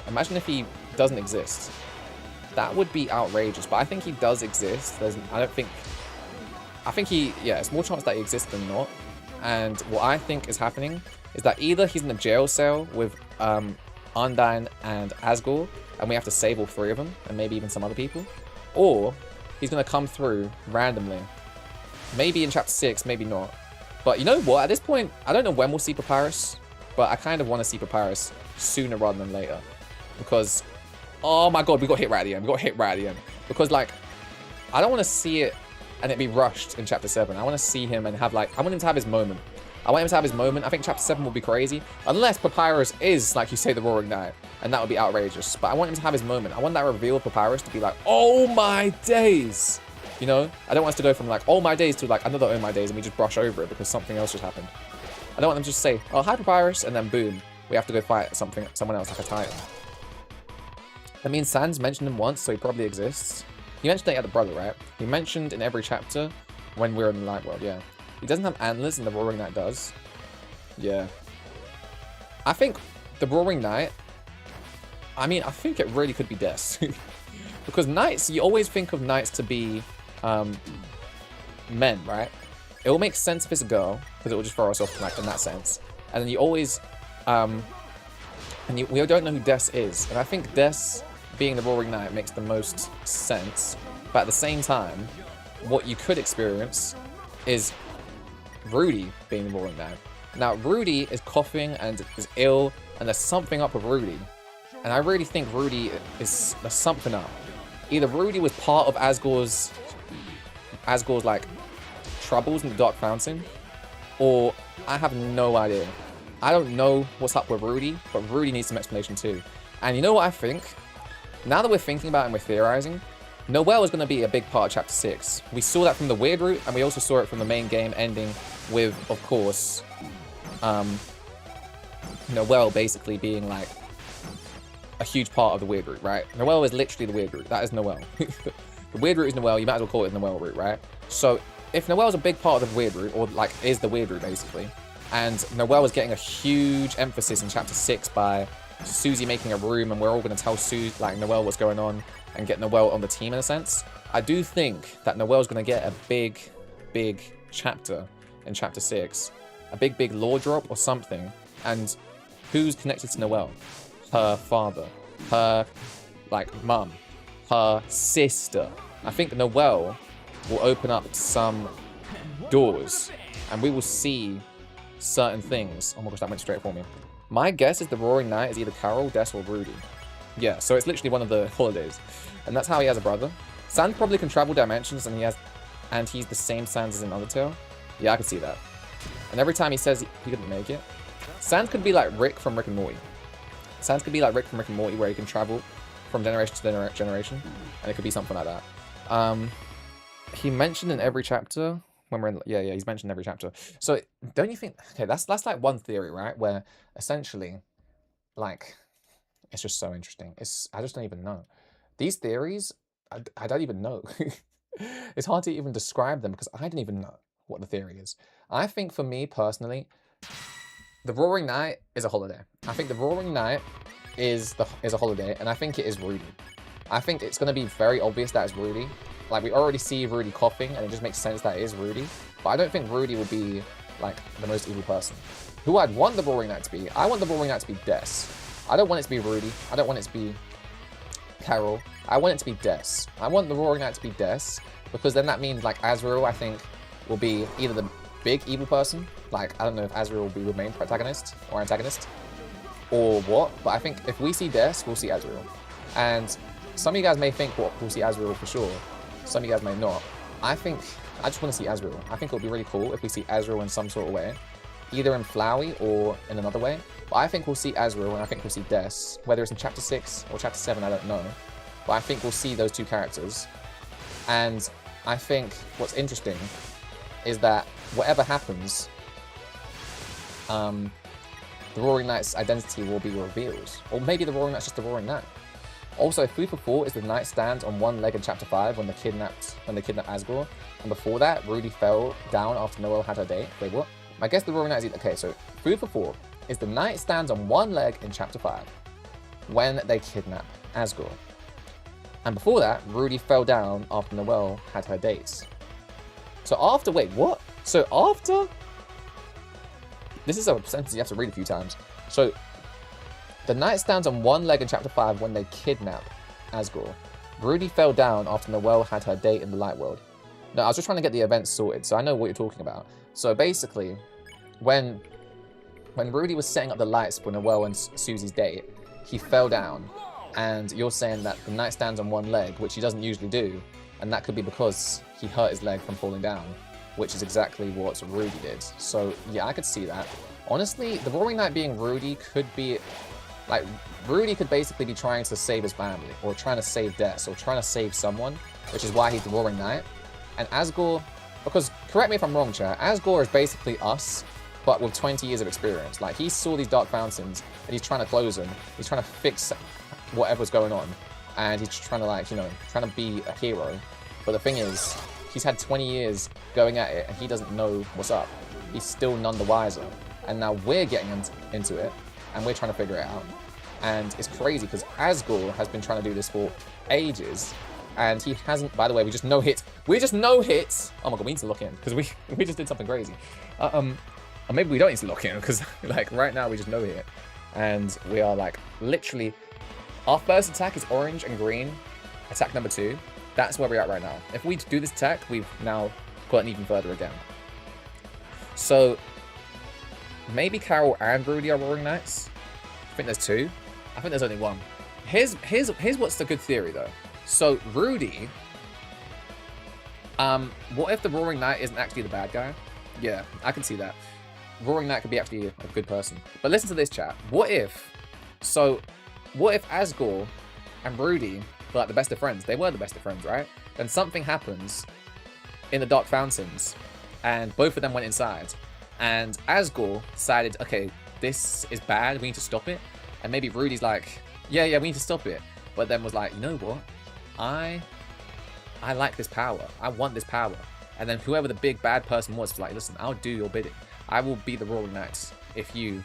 Imagine if he doesn't exist. That would be outrageous, but I think he does exist. I think it's more chance that he exists than not. And what I think is happening is that either he's in a jail cell with Undyne and Asgore, and we have to save all three of them, and maybe even some other people, or he's going to come through randomly. Maybe in Chapter 6, maybe not. But you know what? At this point, I don't know when we'll see Papyrus, but I kind of want to see Papyrus sooner rather than later. Because, oh my god, we got hit right at the end. We got hit right at the end. Because, like, I don't want to see it and it be rushed in Chapter 7. I want to see him and have, like, I want him to have his moment. I want him to have his moment. I think Chapter 7 will be crazy. Unless Papyrus is, like you say, the Roaring Knight. And that would be outrageous. But I want him to have his moment. I want that reveal of Papyrus to be like, oh my days! You know? I don't want us to go from, like, oh my days to, like, another oh my days and we just brush over it because something else just happened. I don't want them to just say, oh, hi Papyrus, and then boom. We have to go fight someone else, like a Titan. I mean, Sans mentioned him once, so he probably exists. He mentioned that he had a brother, right? He mentioned in every chapter when we're in the light world, yeah. He doesn't have antlers, and the Roaring Knight does. Yeah. I think the Roaring Knight, I mean, I think it really could be Des. Because knights, you always think of knights to be men, right? It will make sense if it's a girl, because it will just throw us off like, in that sense. And then you always, we don't know who Des is. And I think Des being the Roaring Knight makes the most sense. But at the same time, what you could experience is Rudy being the Roaring Knight. Now, Rudy is coughing and is ill, and there's something up with Rudy. And I really think Rudy there's something up. Either Rudy was part of Asgore's like troubles in the Dark Fountain, or I have no idea. I don't know what's up with Rudy, but Rudy needs some explanation too. And you know what I think? Now that we're thinking about it and we're theorizing, Noelle is going to be a big part of Chapter 6. We saw that from the Weird Route, and we also saw it from the main game ending with, of course, Noelle basically being like a huge part of the Weird Route, right? Noelle is literally the Weird Route. That is Noelle. The Weird Route is Noelle. You might as well call it the Noelle Route, right? So if Noelle's a big part of the Weird Route, or like is the Weird Route basically, and Noelle was getting a huge emphasis in Chapter 6 by Susie making a room, and we're all going to tell Noelle what's going on and get Noelle on the team in a sense. I do think that Noelle's going to get a big chapter in Chapter 6. A big lore drop or something. And who's connected to Noelle? Her father. Her, like, mum. Her sister. I think Noelle will open up some doors. And we will see certain things. Oh my gosh, that went straight for me. My guess is the Roaring Knight is either Carol, Des, or Rudy. Yeah, so it's literally one of the holidays. And that's how he has a brother. Sans probably can travel dimensions, and he's the same Sans as in Undertale. Yeah, I can see that. And every time he says he couldn't make it. Sans could be like Rick from Rick and Morty. Sans could be like Rick from Rick and Morty, where he can travel from generation to generation. And it could be something like that. He mentioned in every chapter when we're in, yeah, he's mentioned in every chapter. So don't you think, okay, that's like one theory, right? Where essentially, like, it's just so interesting. I just don't even know. These theories, I don't even know. It's hard to even describe them because I don't even know what the theory is. I think for me personally, the Roaring Knight is a holiday. I think the Roaring Knight is a holiday, and I think it is Rudy. I think it's going to be very obvious that it's Rudy. Like, we already see Rudy coughing, and it just makes sense that it is Rudy. But I don't think Rudy will be, like, the most evil person. Who I'd want the Roaring Knight to be, I want the Roaring Knight to be Des. I don't want it to be Rudy. I don't want it to be Carol. I want it to be Des. I want the Roaring Knight to be Des, because then that means, like, Azrael, I think, will be either the big evil person. Like, I don't know if Azrael will be the main protagonist or antagonist, or what. But I think if we see Des, we'll see Azrael. And some of you guys may think, well, we'll see Azrael for sure. Some of you guys may not. I think, I just want to see Azrael. I think it would be really cool if we see Azrael in some sort of way. Either in Flowey or in another way. But I think we'll see Azrael and I think we'll see Des. Whether it's in Chapter 6 or Chapter 7, I don't know. But I think we'll see those two characters. And I think what's interesting is that whatever happens, the Roaring Knight's identity will be revealed. Or maybe the Roaring Knight's just the Roaring Knight. Also, food for thought is the knight stands on one leg in Chapter 5 when they kidnapped Asgore. And before that, Rudy fell down after Noelle had her date. Wait, what? I guess the Roaring Knight is... Okay, so food for thought is the knight stands on one leg in Chapter 5 when they kidnap Asgore. And before that, Rudy fell down after Noelle had her dates. So after... Wait, what? So after... This is a sentence you have to read a few times. So... The knight stands on one leg in Chapter 5 when they kidnap Asgore. Rudy fell down after Noelle had her date in the Light World. No, I was just trying to get the events sorted, so I know what you're talking about. So basically, when Rudy was setting up the lights for Noelle and Susie's date, he fell down. And you're saying that the knight stands on one leg, which he doesn't usually do. And that could be because he hurt his leg from falling down, which is exactly what Rudy did. So yeah, I could see that. Honestly, the Roaring Knight being Rudy could be... Like, Rudy could basically be trying to save his family, or trying to save Des, or trying to save someone, which is why he's the Roaring Knight. And Asgore, because, correct me if I'm wrong, chat, Asgore is basically us, but with 20 years of experience. Like, he saw these dark fountains, and he's trying to close them. He's trying to fix whatever's going on. And he's trying to, like, you know, trying to be a hero. But the thing is, he's had 20 years going at it, and he doesn't know what's up. He's still none the wiser. And now we're getting into it, and we're trying to figure it out. And it's crazy because Asgore has been trying to do this for ages, and he hasn't. By the way, we just no hit. We just no hits. Oh my god, we need to lock in because we just did something crazy. Or maybe we don't need to lock in because like right now we just no hit, and we are like literally. Our first attack is orange and green. Attack number 2. That's where we're at right now. If we do this attack, we've now gotten even further again. So maybe Carol and Rudy are Roaring Knights. I think there's 2. I think there's only 1. Here's what's the good theory though. So Rudy, what if the Roaring Knight isn't actually the bad guy? Yeah, I can see that. Roaring Knight could be actually a good person. But listen to this, chat. What if Asgore and Rudy were like the best of friends? They were the best of friends, right? Then something happens in the Dark Fountains, and both of them went inside. And Asgore decided, okay, this is bad, we need to stop it. And maybe Rudy's like, yeah, we need to stop it. But then was like, you know what? I like this power. I want this power. And then whoever the big bad person was like, listen, I'll do your bidding. I will be the Roaring Knight if you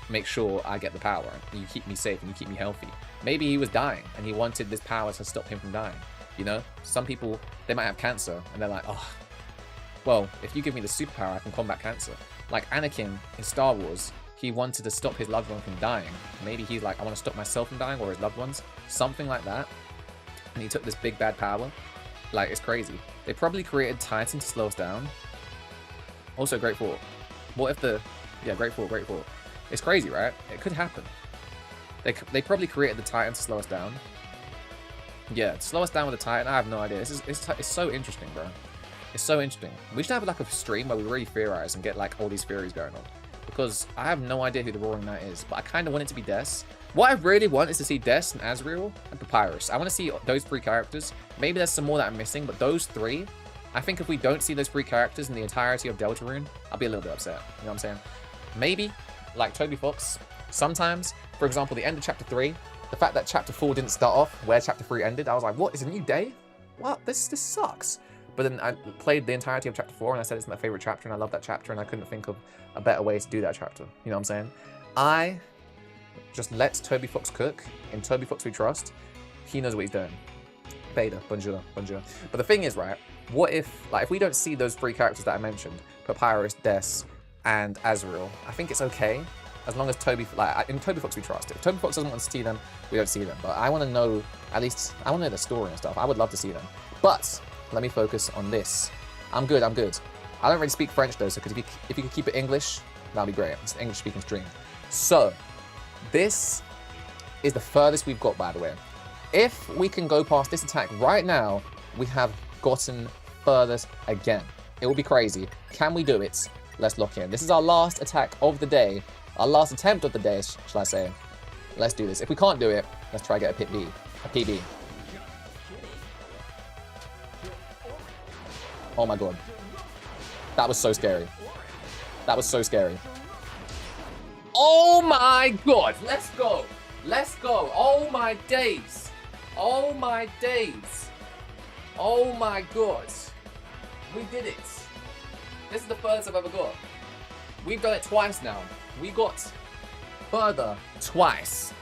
make sure I get the power. And you keep me safe and you keep me healthy. Maybe he was dying and he wanted this power to stop him from dying. You know? Some people, they might have cancer and they're like, oh, well, if you give me the superpower, I can combat cancer. Like Anakin in Star Wars, he wanted to stop his loved one from dying. Maybe he's like, I want to stop myself from dying or his loved ones. Something like that. And he took this big bad power. Like, it's crazy. They probably created Titan to slow us down. Also, great thought. What if the... Yeah, great thought. It's crazy, right? It could happen. They probably created the Titan to slow us down. Yeah, to slow us down with the Titan, I have no idea. It's so interesting, bro. It's so interesting. We should have like a stream where we really theorize and get like all these theories going on. Because I have no idea who the Roaring Knight is, but I kind of want it to be Des. What I really want is to see Des and Azrael and Papyrus. I want to see those 3 characters. Maybe there's some more that I'm missing, but those 3, I think if we don't see those 3 characters in the entirety of Deltarune, I'll be a little bit upset. You know what I'm saying? Maybe, like Toby Fox, sometimes, for example, the end of Chapter 3, the fact that Chapter 4 didn't start off where Chapter 3 ended, I was like, what, is it a new day? What? This sucks. But then I played the entirety of Chapter 4 and I said it's my favorite chapter and I love that chapter and I couldn't think of a better way to do that chapter. You know what I'm saying? I just let Toby Fox cook. In Toby Fox we trust. He knows what he's doing. Beta, bonjour. But the thing is, right, what if, like, if we don't see those 3 characters that I mentioned, Papyrus, Des, and Azrael, I think it's okay. As long as in Toby Fox we trust. If Toby Fox doesn't want to see them, we don't see them. But I want to know, at least, I want to know the story and stuff. I would love to see them. But let me focus on this. I'm good. I don't really speak French though, so if you could keep it English, that'd be great. It's an English speaking stream. So, this is the furthest we've got, by the way. If we can go past this attack right now, we have gotten furthest again. It will be crazy. Can we do it? Let's lock in. This is our last attack of the day. Our last attempt of the day, shall I say. Let's do this. If we can't do it, let's try to get a PB. Oh my god. That was so scary. That was so scary. Oh my god. Let's go. Let's go. Oh my days. Oh my days. Oh my god. We did it. This is the furthest I've ever got. We've done it twice now. We got further twice.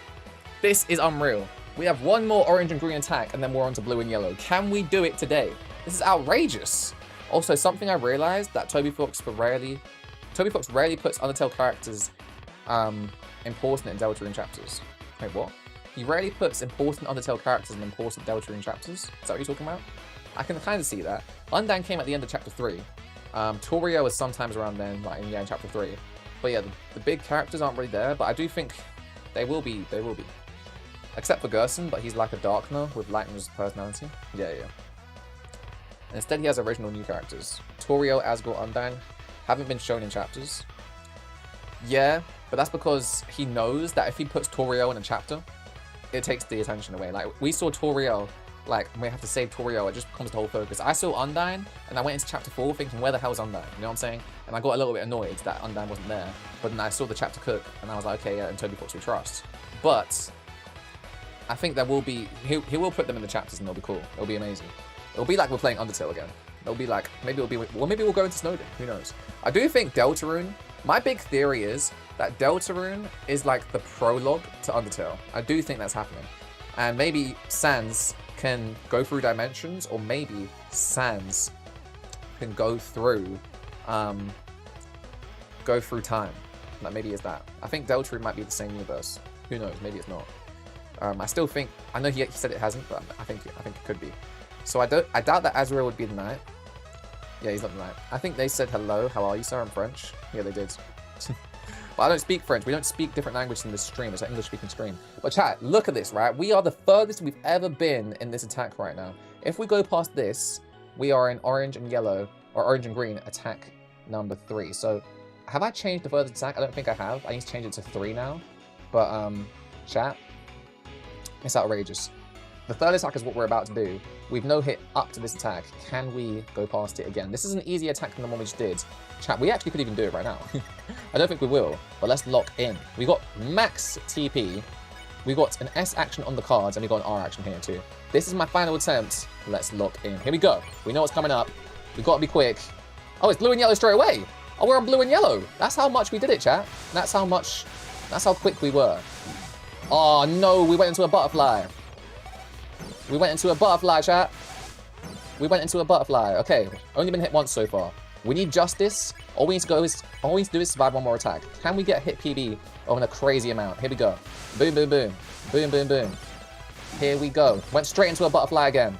This is unreal. We have one more orange and green attack and then we're on to blue and yellow. Can we do it today? This is outrageous. Also, something I realized that Toby Fox rarely puts Undertale characters important in Deltarune chapters. Wait, what? He rarely puts important Undertale characters in important Deltarune chapters? Is that what you're talking about? I can kind of see that. Undyne came at the end of chapter 3. Torio was sometimes around then, like in chapter 3. But yeah, the big characters aren't really there, but I do think they will be. They will be. Except for Gerson, but he's like a Darkner with Lightning's personality. Yeah. And instead he has original new characters. Torio, Asgore, Undyne haven't been shown in chapters. Yeah, but that's because he knows that if he puts Torio in a chapter, it takes the attention away. Like, we saw Torio, like, when we have to save Torio, it just becomes the whole focus. I saw Undyne, and I went into chapter 4 thinking, where the hell's Undyne? You know what I'm saying? And I got a little bit annoyed that Undyne wasn't there. But then I saw the chapter cook, and I was like, okay, yeah, and Toby Fox we trust. But I think there will be, he will put them in the chapters and they'll be cool. It'll be amazing. It'll be like we're playing Undertale again. It'll be like, maybe we'll go into Snowden. Who knows? I do think Deltarune, my big theory is that Deltarune is like the prologue to Undertale. I do think that's happening. And maybe Sans can go through dimensions, or maybe Sans can go through time. Like, maybe it's that. I think Deltarune might be the same universe. Who knows? Maybe it's not. I still think, I know he said it hasn't, but I think it could be. So I doubt that Azrael would be the knight. Yeah, he's not the knight. I think they said hello, how are you, sir, in French. Yeah, they did. But I don't speak French. We don't speak different languages in this stream. It's an English-speaking stream. But chat, look at this, right? We are the furthest we've ever been in this attack right now. If we go past this, we are in orange and yellow, or orange and green attack number 3. So have I changed the furthest attack? I don't think I have. I need to change it to 3 now. But chat, it's outrageous. The third attack is what we're about to do. We've no hit up to this attack. Can we go past it again? This is an easier attack than the one we just did. Chat, we actually could even do it right now. I don't think we will, but let's lock in. We got max TP. We got an S action on the cards, and we got an R action here too. This is my final attempt. Let's lock in. Here we go. We know what's coming up. We've got to be quick. Oh, it's blue and yellow straight away. Oh, we're on blue and yellow. That's how much we did it, chat. That's how quick we were. Oh no, we went into a butterfly. We went into a butterfly, chat. We went into a butterfly. Okay, only been hit once so far. We need justice. All we need to do is survive one more attack. Can we get hit PB of a crazy amount? Here we go. Boom, boom, boom. Boom, boom, boom. Here we go. Went straight into a butterfly again.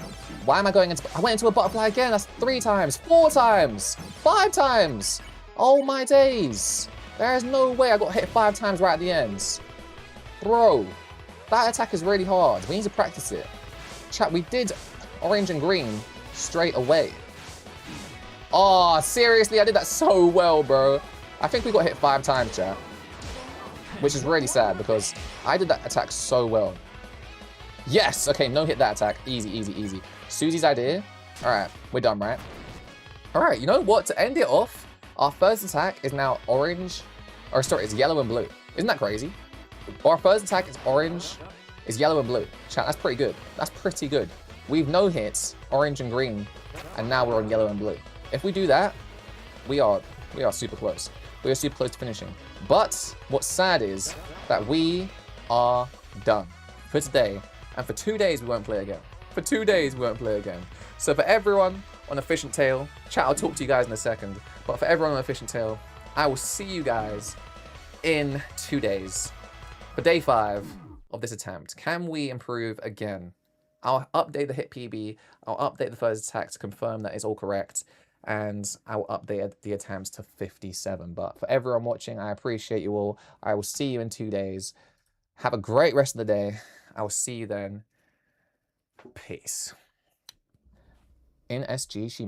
Why am I going into... I went into a butterfly again. That's 3 times, 4 times, 5 times. Oh my days. There is no way I got hit 5 times right at the end. Bro, that attack is really hard. We need to practice it. Chat, we did orange and green straight away. Oh, seriously, I did that so well, bro. I think we got hit 5 times, chat. Which is really sad because I did that attack so well. Yes, okay, no hit that attack. Easy, easy, easy. Susie's idea. All right, we're done, right? All right, you know what? To end it off, our first attack is now orange. Or sorry, it's yellow and blue. Isn't that crazy? Our first attack is orange, is yellow and blue. Chat, that's pretty good. That's pretty good. We've no hits, orange and green, and now we're on yellow and blue. If we do that, we are super close. We are super close to finishing. But what's sad is that we are done for today. And for 2 days, we won't play again. For 2 days, we won't play again. So for everyone on Aphicient Tale, chat, I'll talk to you guys in a second. But for everyone on Aphicient Tale, I will see you guys in 2 days. For day 5 of this attempt, can we improve again? I'll update the hit PB, I'll update the first attack to confirm that it's all correct, and I'll update the attempts to 57. But for everyone watching, I appreciate you all. I will see you in 2 days. Have a great rest of the day. I will see you then. Peace. In SG, she